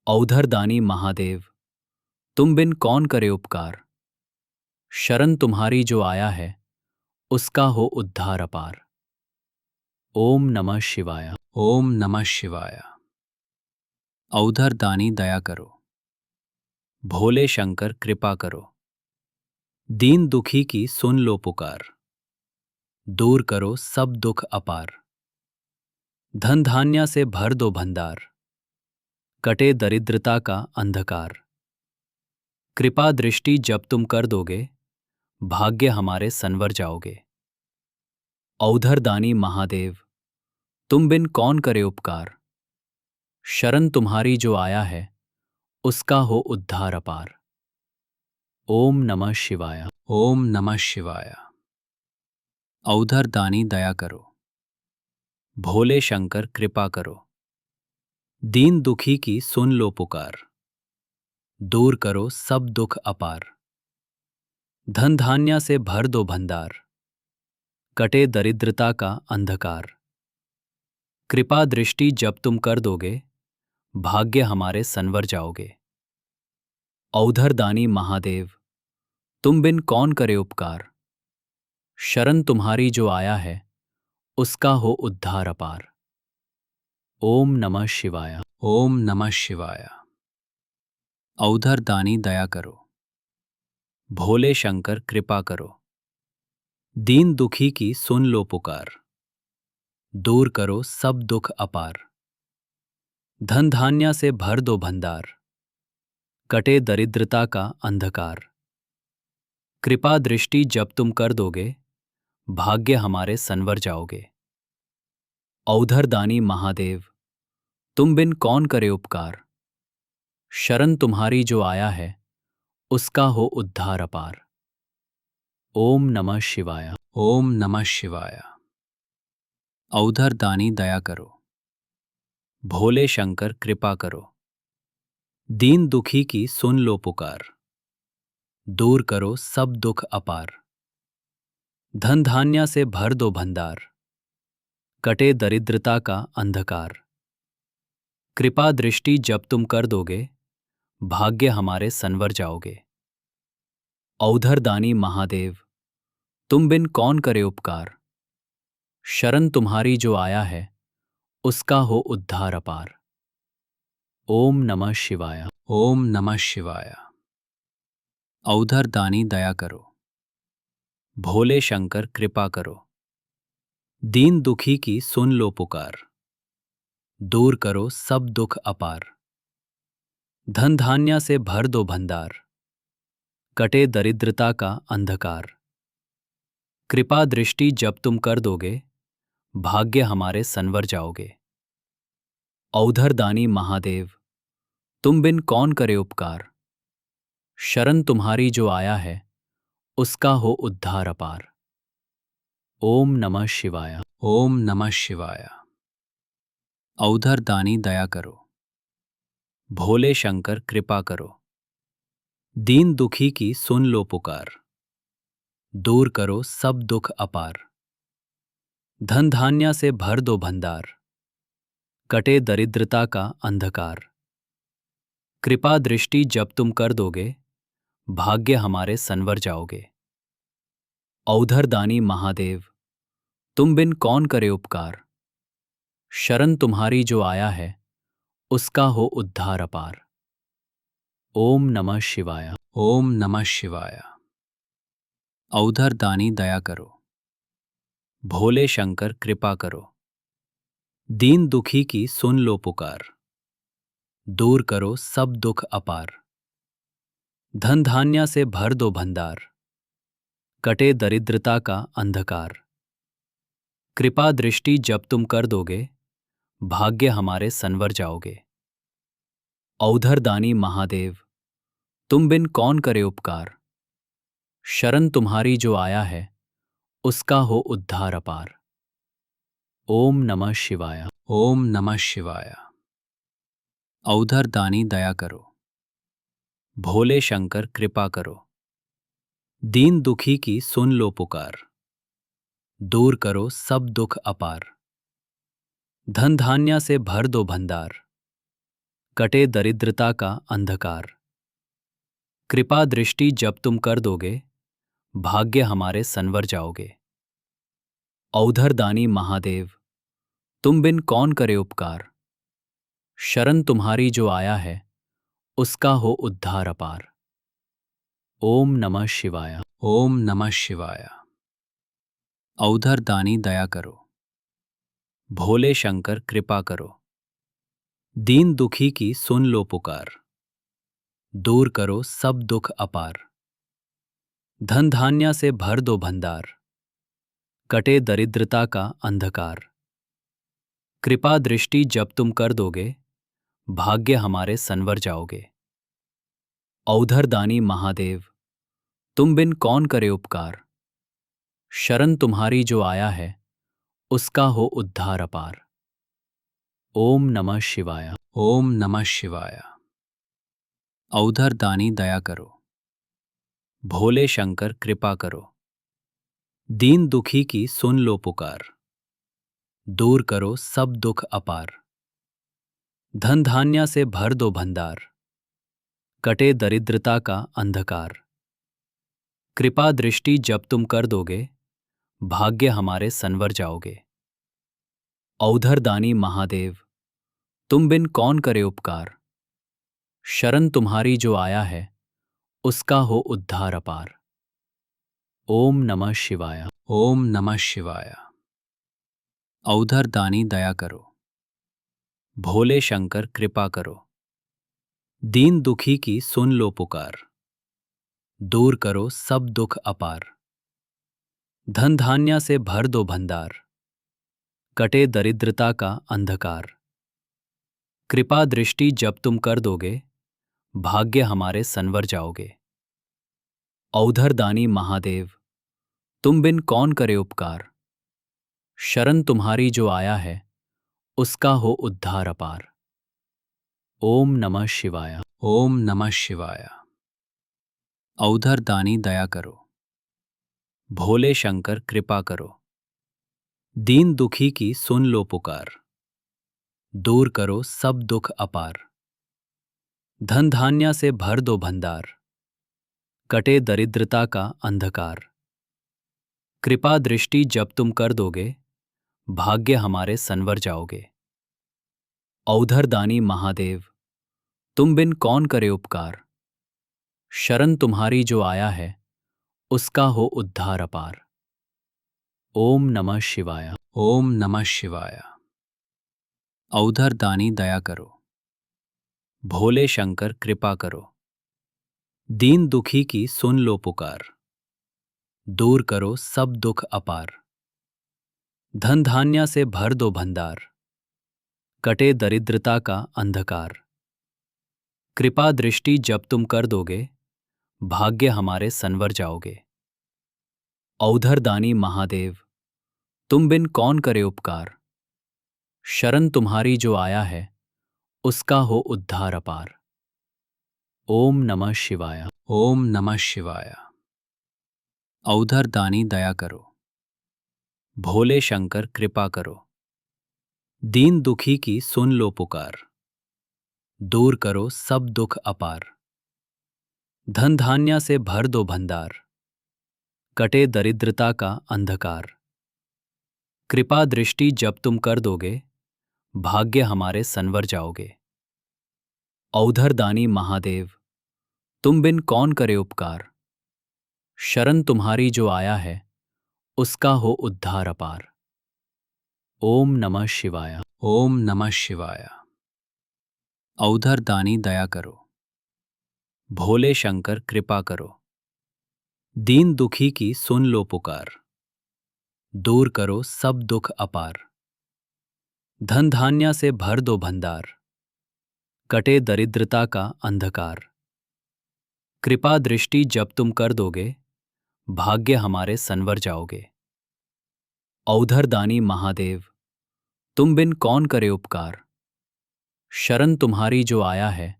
औधर दानी महादेव, तुम बिन कौन करे उपकार। शरण तुम्हारी जो आया है, उसका हो उद्धार अपार। ओम नमः शिवाय। ओम नमः शिवाय। औधर दानी दया करो। भोले शंकर कृपा करो। दीन दुखी की सुन लो पुकार। दूर करो सब दुख अपार। धन धान्य से भर दो भंडार। कटे दरिद्रता का अंधकार। कृपा दृष्टि जब तुम कर दोगे, भाग्य हमारे संवर जाओगे। औधर दानी महादेव, तुम बिन कौन करे उपकार। शरण तुम्हारी जो आया है, उसका हो उद्धार अपार। ओम नमः शिवाय। ओम नमः शिवाय। औधर दानी दया करो। भोले शंकर कृपा करो। दीन दुखी की सुन लो पुकार। दूर करो सब दुख अपार। धन धान्य से भर दो भंडार। कटे दरिद्रता का अंधकार। कृपा दृष्टि जब तुम कर दोगे, भाग्य हमारे संवर जाओगे। औधर दानी महादेव, तुम बिन कौन करे उपकार। शरण तुम्हारी जो आया है, उसका हो उद्धार अपार। ओम नमः शिवाय। ओम नमः शिवाय। औधर दानी दया करो। भोले शंकर कृपा करो। दीन दुखी की सुन लो पुकार। दूर करो सब दुख अपार। धन धान्य से भर दो भंडार। कटे दरिद्रता का अंधकार। कृपा दृष्टि जब तुम कर दोगे, भाग्य हमारे संवर जाओगे। औधर दानी महादेव, तुम बिन कौन करे उपकार। शरण तुम्हारी जो आया है, उसका हो उद्धार अपार। ओम नमः शिवाय। ओम नमः शिवाय। औधर दानी दया करो। भोले शंकर कृपा करो। दीन दुखी की सुन लो पुकार। दूर करो सब दुख अपार। धन धान्य से भर दो भंडार। कटे दरिद्रता का अंधकार। कृपा दृष्टि जब तुम कर दोगे, भाग्य हमारे संवर जाओगे। औधर दानी महादेव, तुम बिन कौन करे उपकार। शरण तुम्हारी जो आया है, उसका हो उद्धार अपार। ओम नमः शिवाय। ओम नमः शिवाय। औधर दानी दया करो, भोले शंकर कृपा करो, दीन दुखी की सुन लो पुकार, दूर करो सब दुख अपार। धन धान्य से भर दो भंडार, कटे दरिद्रता का अंधकार। कृपा दृष्टि जब तुम कर दोगे, भाग्य हमारे संवर जाओगे। औधर दानी महादेव, तुम बिन कौन करे उपकार। शरण तुम्हारी जो आया है, उसका हो उद्धार अपार। ओम नमः शिवाय। ओम नमः शिवाय। औधर दानी दया करो, भोले शंकर कृपा करो, दीन दुखी की सुन लो पुकार, दूर करो सब दुख अपार। धन धान्य से भर दो भंडार, कटे दरिद्रता का अंधकार। कृपा दृष्टि जब तुम कर दोगे, भाग्य हमारे संवर जाओगे। औधर दानी महादेव, तुम बिन कौन करे उपकार। शरण तुम्हारी जो आया है, उसका हो उद्धार अपार। ओम नमः शिवाय। ओम नमः शिवाय। औधर दानी दया करो, भोले शंकर कृपा करो, दीन दुखी की सुन लो पुकार, दूर करो सब दुख अपार। धन धान्य से भर दो भंडार, कटे दरिद्रता का अंधकार। कृपा दृष्टि जब तुम कर दोगे, भाग्य हमारे संवर जाओगे। औधर दानी महादेव, तुम बिन कौन करे उपकार। शरण तुम्हारी जो आया है, उसका हो उद्धार अपार। ओम नमः शिवाय। ओम नमः शिवाय। औधर दानी दया करो, भोले शंकर कृपा करो, दीन दुखी की सुन लो पुकार, दूर करो सब दुख अपार। धन धान्य से भर दो भंडार, कटे दरिद्रता का अंधकार। कृपा दृष्टि जब तुम कर दोगे, भाग्य हमारे संवर जाओगे। औधर दानी महादेव, तुम बिन कौन करे उपकार। शरण तुम्हारी जो आया है, उसका हो उद्धार अपार। ओम नमः शिवाय। ओम नमः शिवाय। औधर दानी दया करो, भोले शंकर कृपा करो, दीन दुखी की सुन लो पुकार, दूर करो सब दुख अपार। धन धान्य से भर दो भंडार, कटे दरिद्रता का अंधकार। कृपा दृष्टि जब तुम कर दोगे, भाग्य हमारे संवर जाओगे। औधर दानी महादेव, तुम बिन कौन करे उपकार। शरण तुम्हारी जो आया है, उसका हो उद्धार अपार। ओम नमः शिवाय। ओम नमः शिवाय। औधर दानी दया करो, भोले शंकर कृपा करो, दीन दुखी की सुन लो पुकार, दूर करो सब दुख अपार। धन धान्य से भर दो भंडार, कटे दरिद्रता का अंधकार। कृपा दृष्टि जब तुम कर दोगे, भाग्य हमारे संवर जाओगे। औधर दानी महादेव, तुम बिन कौन करे उपकार। शरण तुम्हारी जो आया है, उसका हो उद्धार अपार। ओम नमः शिवाय। ओम नमः शिवाय। औधर दानी दया करो, भोले शंकर कृपा करो, दीन दुखी की सुन लो पुकार, दूर करो सब दुख अपार। धन धान्य से भर दो भंडार, कटे दरिद्रता का अंधकार। कृपा दृष्टि जब तुम कर दोगे, भाग्य हमारे संवर जाओगे। औधर दानी महादेव, तुम बिन कौन करे उपकार। शरण तुम्हारी जो आया है, उसका हो उद्धार अपार। ओम नमः शिवाय। ओम नमः शिवाय। औधर दानी दया करो, भोले शंकर कृपा करो, दीन दुखी की सुन लो पुकार, दूर करो सब दुख अपार। धन धान्य से भर दो भंडार, कटे दरिद्रता का अंधकार। कृपा दृष्टि जब तुम कर दोगे, भाग्य हमारे संवर जाओगे। औधर दानी महादेव, तुम बिन कौन करे उपकार। शरण तुम्हारी जो आया है, उसका हो उद्धार अपार। ओम नमः शिवाय। ओम नमः शिवाय। औधर दानी दया करो, भोले शंकर कृपा करो। दीन दुखी की सुन लो पुकार, दूर करो सब दुख अपार। धन धान्य से भर दो भंडार, कटे दरिद्रता का अंधकार। कृपा दृष्टि जब तुम कर दोगे, भाग्य हमारे संवर जाओगे। औधर दानी महादेव, तुम बिन कौन करे उपकार। शरण तुम्हारी जो आया है, उसका हो उद्धार अपार। ओम नमः शिवाय। ओम नमः शिवाय। औधर दानी दया करो, भोले शंकर कृपा करो। दीन दुखी की सुन लो पुकार, दूर करो सब दुख अपार। धन धान्य से भर दो भंडार, कटे दरिद्रता का अंधकार। कृपा दृष्टि जब तुम कर दोगे, भाग्य हमारे संवर जाओगे। औधर दानी महादेव, तुम बिन कौन करे उपकार। शरण तुम्हारी जो आया है, उसका हो उद्धार अपार। ओम नमः शिवाय। ओम नमः शिवाय। औधर दानी दया करो, भोले शंकर कृपा करो। दीन दुखी की सुन लो पुकार, दूर करो सब दुख अपार। धन धान्य से भर दो भंडार, कटे दरिद्रता का अंधकार। कृपा दृष्टि जब तुम कर दोगे, भाग्य हमारे संवर जाओगे। औधर दानी महादेव, तुम बिन कौन करे उपकार। शरण तुम्हारी जो आया है,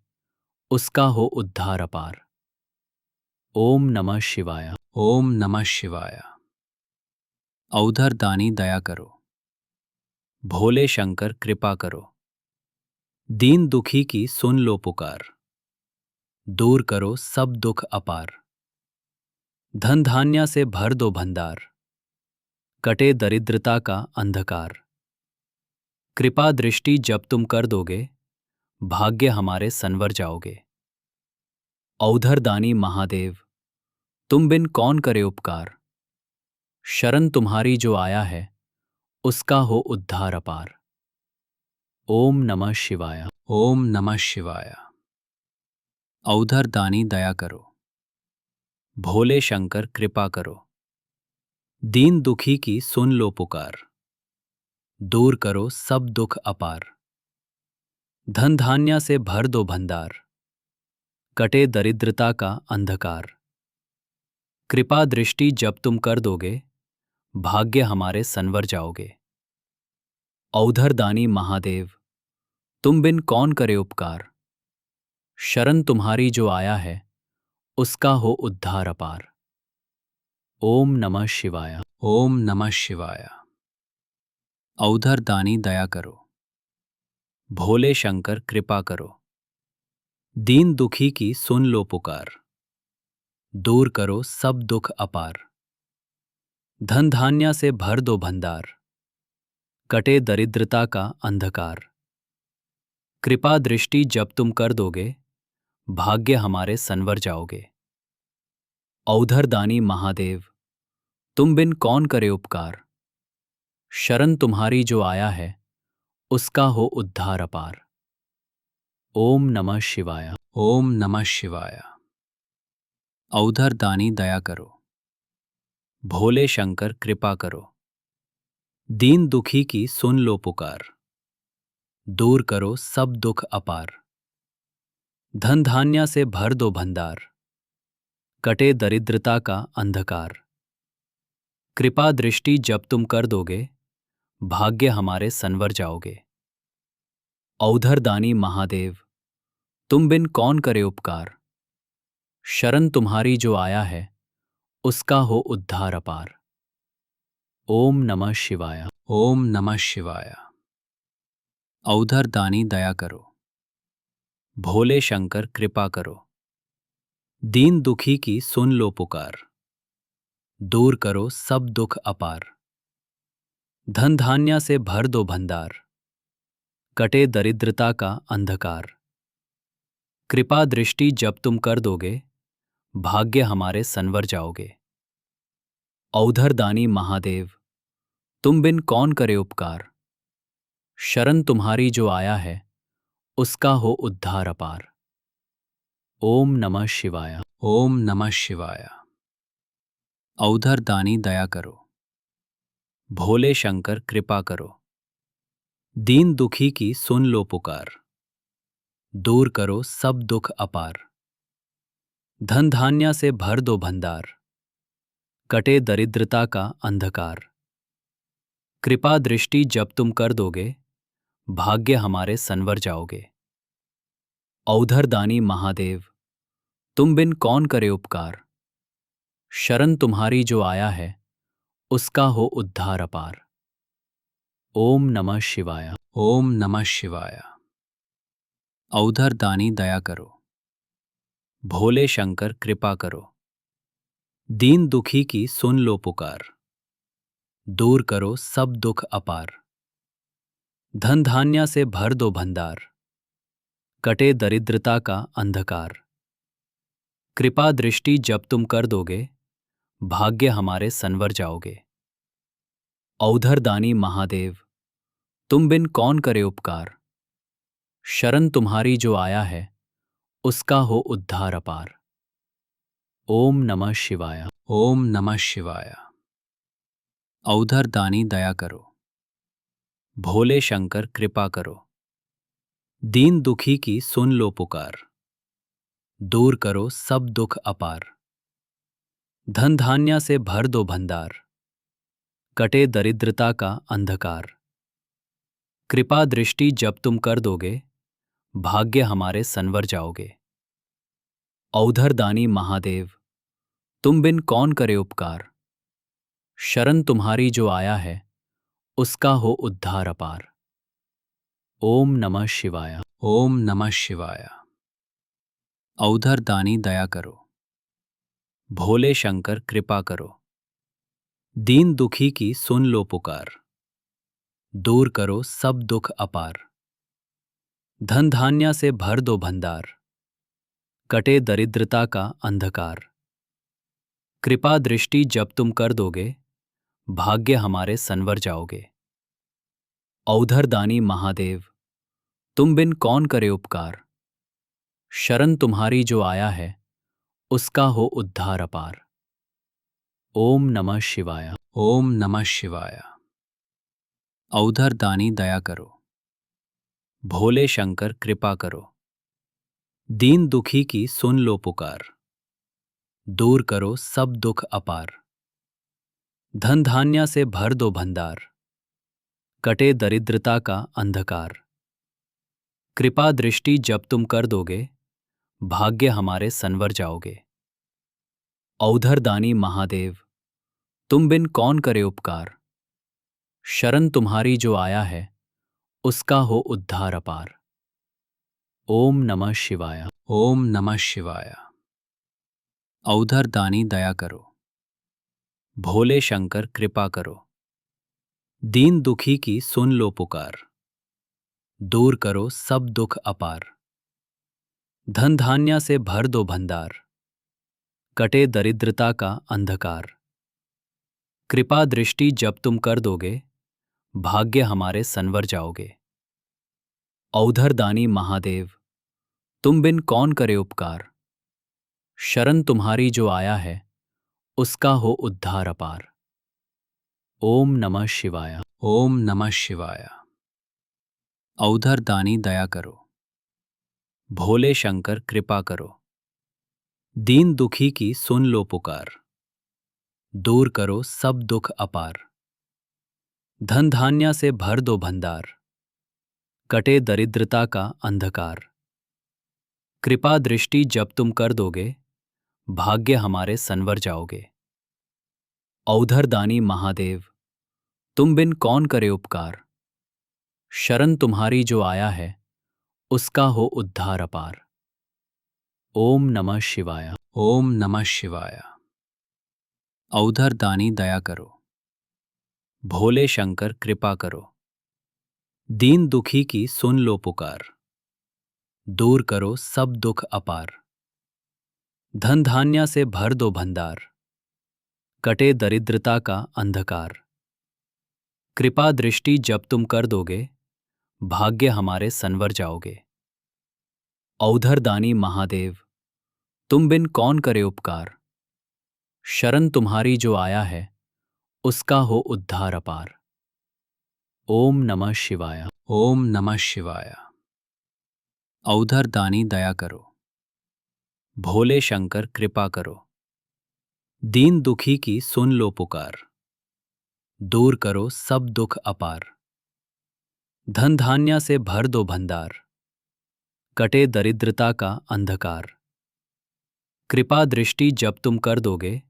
उसका हो उद्धार अपार। ओम नमः शिवाय। ओम नमः शिवाय। औधर दानी दया करो, भोले शंकर कृपा करो। दीन दुखी की सुन लो पुकार, दूर करो सब दुख अपार। धन धान्य से भर दो भंडार, कटे दरिद्रता का अंधकार। कृपा दृष्टि जब तुम कर दोगे, भाग्य हमारे संवर जाओगे। औधर दानी महादेव, तुम बिन कौन करे उपकार। शरण तुम्हारी जो आया है, उसका हो उद्धार अपार। ओम नमः शिवाय। ओम नमः शिवाय। औधर दानी दया करो, भोले शंकर कृपा करो। दीन दुखी की सुन लो पुकार, दूर करो सब दुख अपार। धन धान्य से भर दो भंडार, कटे दरिद्रता का अंधकार। कृपा दृष्टि जब तुम कर दोगे, भाग्य हमारे संवर जाओगे। औधर दानी महादेव, तुम बिन कौन करे उपकार। शरण तुम्हारी जो आया है, उसका हो उद्धार अपार। ओम नमः शिवाय। ओम नमः शिवाय। औधर दानी दया करो, भोले शंकर कृपा करो। दीन दुखी की सुन लो पुकार, दूर करो सब दुख अपार। धन धान्य से भर दो भंडार, कटे दरिद्रता का अंधकार। कृपा दृष्टि जब तुम कर दोगे, भाग्य हमारे संवर जाओगे। औधर दानी महादेव, तुम बिन कौन करे उपकार। शरण तुम्हारी जो आया है, उसका हो उद्धार अपार। ओम नमः शिवाय। ओम नमः शिवाय। औधर दानी दया करो, भोले शंकर कृपा करो। दीन दुखी की सुन लो पुकार, दूर करो सब दुख अपार। धन धान्य से भर दो भंडार, कटे दरिद्रता का अंधकार। कृपा दृष्टि जब तुम कर दोगे, भाग्य हमारे संवर जाओगे। औधर दानी महादेव, तुम बिन कौन करे उपकार। शरण तुम्हारी जो आया है, उसका हो उद्धार अपार। ओम नमः शिवाय। ओम नमः शिवाय। औधर दानी दया करो, भोले शंकर कृपा करो। दीन दुखी की सुन लो पुकार, दूर करो सब दुख अपार। धन धान्य से भर दो भंडार, कटे दरिद्रता का अंधकार। कृपा दृष्टि जब तुम कर दोगे, भाग्य हमारे संवर जाओगे। औधरदानी महादेव, तुम बिन कौन करे उपकार। शरण तुम्हारी जो आया है, उसका हो उद्धार अपार। ओम नमः शिवाय। ओम नमः शिवाय। औधरदानी दया करो, भोले शंकर कृपा करो। दीन दुखी की सुन लो पुकार, दूर करो सब दुख अपार। धन धान्य से भर दो भंडार, कटे दरिद्रता का अंधकार। कृपा दृष्टि जब तुम कर दोगे, भाग्य हमारे संवर जाओगे। औधरदानी महादेव, तुम बिन कौन करे उपकार। शरण तुम्हारी जो आया है, उसका हो उद्धार अपार। ओम नमः शिवाय। ओम नमः शिवाय। औधरदानी दया करो, भोले शंकर कृपा करो। दीन दुखी की सुन लो पुकार, दूर करो सब दुख अपार। धन धान्य से भर दो भंडार, कटे दरिद्रता का अंधकार। कृपा दृष्टि जब तुम कर दोगे, भाग्य हमारे संवर जाओगे। औधरदानी महादेव, तुम बिन कौन करे उपकार। शरण तुम्हारी जो आया है, उसका हो उद्धार अपार। ओम नमः शिवाय। ओम नमः शिवाय। औधरदानी दया करो, भोले शंकर कृपा करो। दीन दुखी की सुन लो पुकार, दूर करो सब दुख अपार। धन धान्य से भर दो भंडार, कटे दरिद्रता का अंधकार। कृपा दृष्टि जब तुम कर दोगे, भाग्य हमारे संवर जाओगे। औधरदानी महादेव, तुम बिन कौन करे उपकार। शरण तुम्हारी जो आया है, उसका हो उद्धार अपार। ओम नमः शिवाय। ओम नमः शिवाय। औधरदानी दया करो, भोले शंकर कृपा करो। दीन दुखी की सुन लो पुकार, दूर करो सब दुख अपार। धन धान्य से भर दो भंडार, कटे दरिद्रता का अंधकार। कृपा दृष्टि जब तुम कर दोगे, भाग्य हमारे संवर जाओगे। औधरदानी महादेव, तुम बिन कौन करे उपकार। शरण तुम्हारी जो आया है, उसका हो उद्धार अपार। ओम नमः शिवाय। ओम नमः शिवाय। औधरदानी दया करो, भोले शंकर कृपा करो। दीन दुखी की सुन लो पुकार, दूर करो सब दुख अपार। धन धान्य से भर दो भंडार, कटे दरिद्रता का अंधकार। कृपा दृष्टि जब तुम कर दोगे, भाग्य हमारे संवर जाओगे। औधरदानी महादेव, तुम बिन कौन करे उपकार। शरण तुम्हारी जो आया है, उसका हो उद्धार अपार। ओम नमः शिवाय। ओम नमः शिवाय। औधरदानी दया करो, भोले शंकर कृपा करो। दीन दुखी की सुन लो पुकार, दूर करो सब दुख अपार। धन धान्य से भर दो भंडार, कटे दरिद्रता का अंधकार। कृपा दृष्टि जब तुम कर दोगे, भाग्य हमारे संवर जाओगे। औधरदानी महादेव, तुम बिन कौन करे उपकार। शरण तुम्हारी जो आया है, उसका हो उद्धार अपार। ओम नमः शिवाय। ओम नमः शिवाय। औधरदानी दया करो, भोले शंकर कृपा करो। दीन दुखी की सुन लो पुकार, दूर करो सब दुख अपार। धन धान्य से भर दो भंडार, कटे दरिद्रता का अंधकार। कृपा दृष्टि जब तुम कर दोगे, भाग्य हमारे संवर जाओगे। औधरदानी महादेव, तुम बिन कौन करे उपकार। शरण तुम्हारी जो आया है, उसका हो उद्धार अपार। ओम नमः शिवाय। ओम नमः शिवाय। औधरदानी दया करो, भोले शंकर कृपा करो। दीन दुखी की सुन लो पुकार, दूर करो सब दुख अपार। धन धान्य से भर दो भंडार, कटे दरिद्रता का अंधकार। कृपा दृष्टि जब तुम कर दोगे, भाग्य हमारे संवर जाओगे। औधर दानी महादेव, तुम बिन कौन करे उपकार। शरण तुम्हारी जो आया है, उसका हो उद्धार अपार। ओम नमः शिवाय। ओम नमः शिवाय। औधर दानी दया करो, भोले शंकर कृपा करो। दीन दुखी की सुन लो पुकार, दूर करो सब दुख अपार। धन धान्य से भर दो भंडार, कटे दरिद्रता का अंधकार। कृपा दृष्टि जब तुम कर दोगे,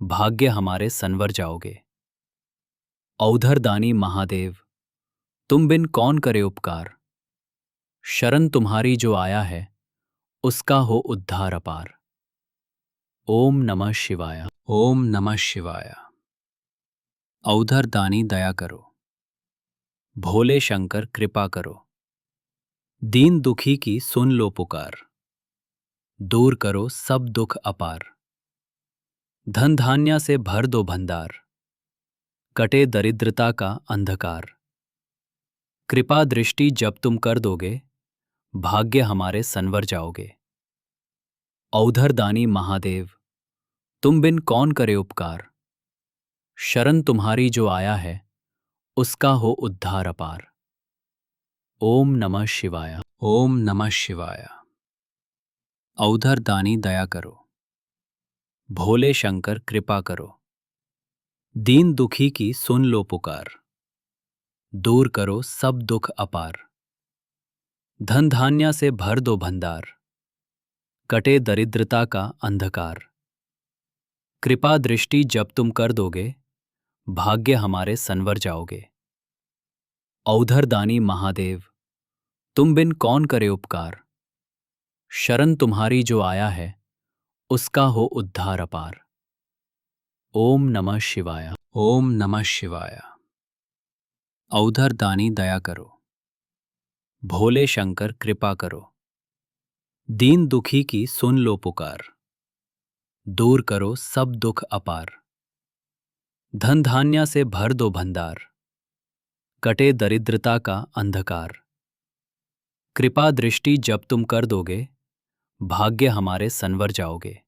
भाग्य हमारे संवर जाओगे। औधर दानी महादेव, तुम बिन कौन करे उपकार। शरण तुम्हारी जो आया है, उसका हो उद्धार अपार। ओम नमः शिवाय। ओम नमः शिवाय। औधर दानी दया करो, भोले शंकर कृपा करो। दीन दुखी की सुन लो पुकार, दूर करो सब दुख अपार। धन धान्य से भर दो भंडार, कटे दरिद्रता का अंधकार। कृपा दृष्टि जब तुम कर दोगे, भाग्य हमारे संवर जाओगे। औधर दानी महादेव, तुम बिन कौन करे उपकार। शरण तुम्हारी जो आया है, उसका हो उद्धार अपार। ओम नमः शिवाय। ओम नमः शिवाय। औधर दानी दया करो, भोले शंकर कृपा करो। दीन दुखी की सुन लो पुकार, दूर करो सब दुख अपार। धन धान्य से भर दो भंडार, कटे दरिद्रता का अंधकार। कृपा दृष्टि जब तुम कर दोगे, भाग्य हमारे संवर जाओगे। औधर दानी महादेव, तुम बिन कौन करे उपकार। शरण तुम्हारी जो आया है, उसका हो उद्धार अपार। ओम नमः शिवाय। ओम नमः शिवाय। औधर दानी दया करो, भोले शंकर कृपा करो। दीन दुखी की सुन लो पुकार, दूर करो सब दुख अपार। धन धान्य से भर दो भंडार, कटे दरिद्रता का अंधकार। कृपा दृष्टि जब तुम कर दोगे, भाग्य हमारे संवर जाओगे।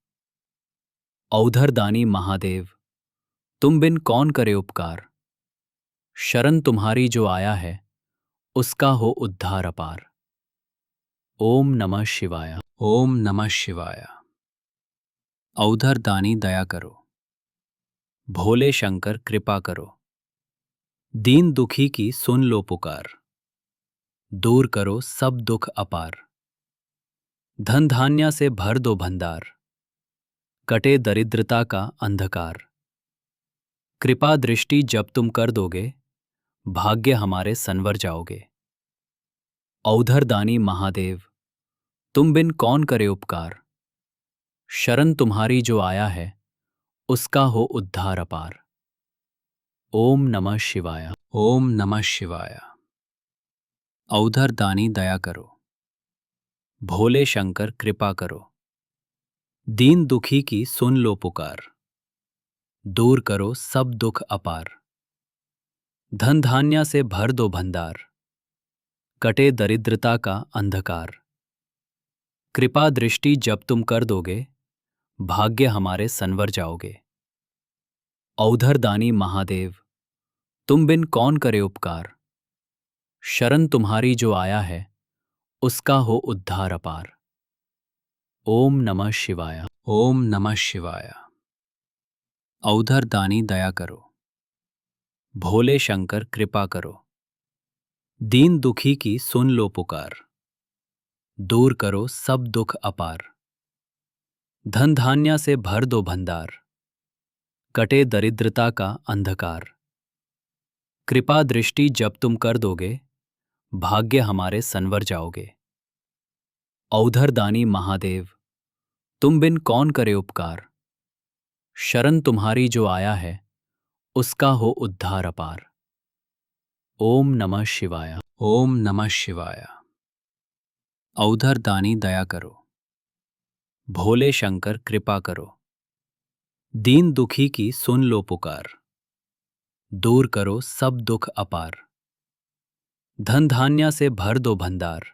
औधर दानी महादेव, तुम बिन कौन करे उपकार। शरण तुम्हारी जो आया है, उसका हो उद्धार अपार। ओम नमः शिवाय। ओम नमः शिवाय। औधर दानी दया करो, भोले शंकर कृपा करो। दीन दुखी की सुन लो पुकार, दूर करो सब दुख अपार। धन धान्य से भर दो भंडार, कटे दरिद्रता का अंधकार। कृपा दृष्टि जब तुम कर दोगे, भाग्य हमारे संवर जाओगे। औधर दानी महादेव, तुम बिन कौन करे उपकार। शरण तुम्हारी जो आया है, उसका हो उद्धार अपार। ओम नमः शिवाय। ओम नमः शिवाय। औधर दानी दया करो, भोले शंकर कृपा करो। दीन दुखी की सुन लो पुकार, दूर करो सब दुख अपार। धन धान्य से भर दो भंडार, कटे दरिद्रता का अंधकार। कृपा दृष्टि जब तुम कर दोगे, भाग्य हमारे संवर जाओगे। औधर दानी महादेव, तुम बिन कौन करे उपकार। शरण तुम्हारी जो आया है, उसका हो उद्धार अपार। ओम नमः शिवाय। ओम नमः शिवाय। औधर दानी दया करो, भोले शंकर कृपा करो। दीन दुखी की सुन लो पुकार, दूर करो सब दुख अपार। धन धान्य से भर दो भंडार, कटे दरिद्रता का अंधकार। कृपा दृष्टि जब तुम कर दोगे, भाग्य हमारे संवर जाओगे। औधर दानी महादेव, तुम बिन कौन करे उपकार। शरण तुम्हारी जो आया है, उसका हो उद्धार अपार। ओम नमः शिवाय। ओम नमः शिवाय। औधर दानी दया करो। भोले शंकर कृपा करो। दीन दुखी की सुन लो पुकार। दूर करो सब दुख अपार। धन धान्य से भर दो भंडार।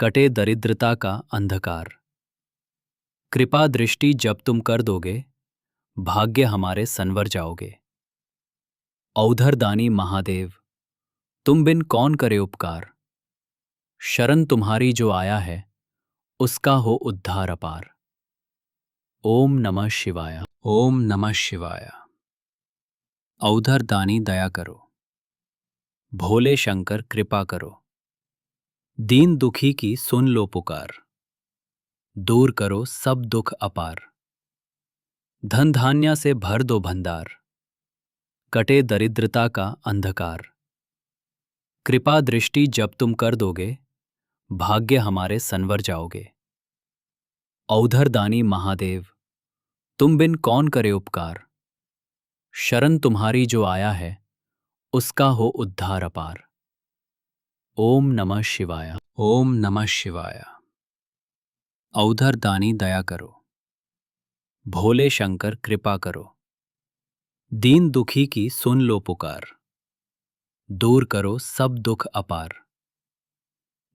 कटे दरिद्रता का अंधकार। कृपा दृष्टि जब तुम कर दोगे, भाग्य हमारे संवर जाओगे। औधर दानी महादेव, तुम बिन कौन करे उपकार। शरण तुम्हारी जो आया है, उसका हो उद्धार अपार। ओम नमः शिवाय। ओम नमः शिवाय। औधर दानी दया करो। भोले शंकर कृपा करो। दीन दुखी की सुन लो पुकार। दूर करो सब दुख अपार। धन धान्य से भर दो भंडार। कटे दरिद्रता का अंधकार। कृपा दृष्टि जब तुम कर दोगे, भाग्य हमारे संवर जाओगे। औधर दानी महादेव, तुम बिन कौन करे उपकार। शरण तुम्हारी जो आया है, उसका हो उद्धार अपार। ओम नमः शिवाय। ओम नमः शिवाय। औधर दानी दया करो। भोले शंकर कृपा करो। दीन दुखी की सुन लो पुकार। दूर करो सब दुख अपार।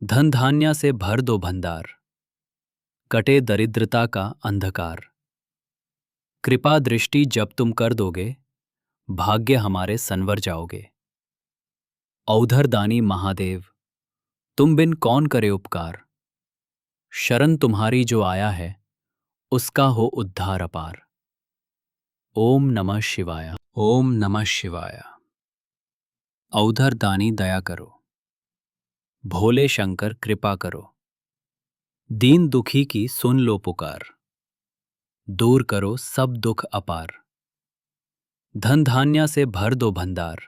धन धान्य से भर दो भंडार। कटे दरिद्रता का अंधकार। कृपा दृष्टि जब तुम कर दोगे, भाग्य हमारे संवर जाओगे। औधर दानी महादेव, तुम बिन कौन करे उपकार। शरण तुम्हारी जो आया है, उसका हो उद्धार अपार। ओम नमः शिवाय। ओम नमः शिवाय। औधर दानी दया करो। भोले शंकर कृपा करो। दीन दुखी की सुन लो पुकार। दूर करो सब दुख अपार। धन धान्य से भर दो भंडार।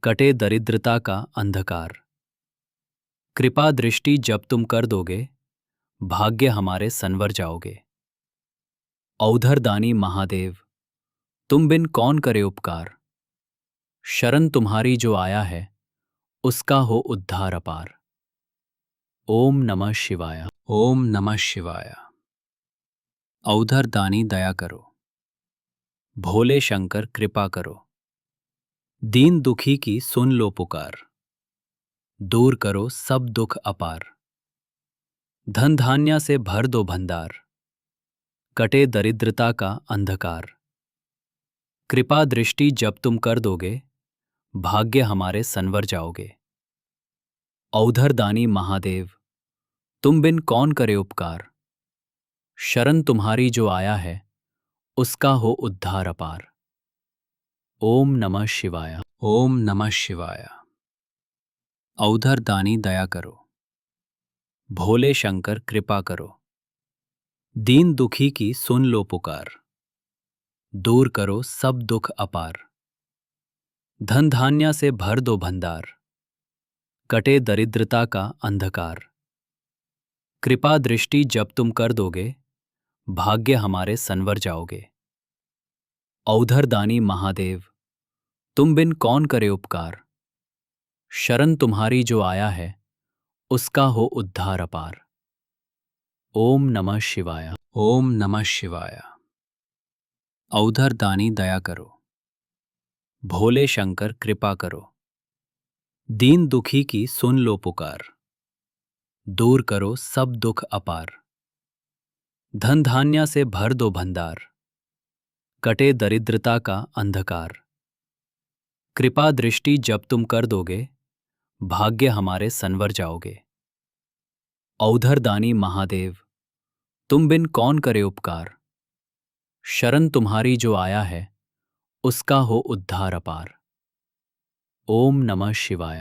कटे दरिद्रता का अंधकार। कृपा दृष्टि जब तुम कर दोगे, भाग्य हमारे संवर जाओगे। औधर दानी महादेव, तुम बिन कौन करे उपकार। शरण तुम्हारी जो आया है, उसका हो उद्धार अपार। ओम नमः शिवाय। ओम नमः शिवाय। औधर दानी दया करो। भोले शंकर कृपा करो। दीन दुखी की सुन लो पुकार। दूर करो सब दुख अपार। धन धान्य से भर दो भंडार। कटे दरिद्रता का अंधकार। कृपा दृष्टि जब तुम कर दोगे, भाग्य हमारे संवर जाओगे। औधर दानी महादेव, तुम बिन कौन करे उपकार। शरण तुम्हारी जो आया है, उसका हो उद्धार अपार। ओम नमः शिवाय। ओम नमः शिवाय। औधर दानी दया करो। भोले शंकर कृपा करो। दीन दुखी की सुन लो पुकार। दूर करो सब दुख अपार। धन धान्य से भर दो भंडार। कटे दरिद्रता का अंधकार। कृपा दृष्टि जब तुम कर दोगे, भाग्य हमारे संवर जाओगे। औधर दानी महादेव, तुम बिन कौन करे उपकार। शरण तुम्हारी जो आया है, उसका हो उद्धार अपार। ओम नमः शिवाय। ओम नमः शिवाय। औधर दानी दया करो। भोले शंकर कृपा करो। दीन दुखी की सुन लो पुकार। दूर करो सब दुख अपार। धन धान्य से भर दो भंडार। कटे दरिद्रता का अंधकार। कृपा दृष्टि जब तुम कर दोगे, भाग्य हमारे संवर जाओगे। औधर दानी महादेव, तुम बिन कौन करे उपकार। शरण तुम्हारी जो आया है, उसका हो उद्धार अपार। ओम नमः शिवाय।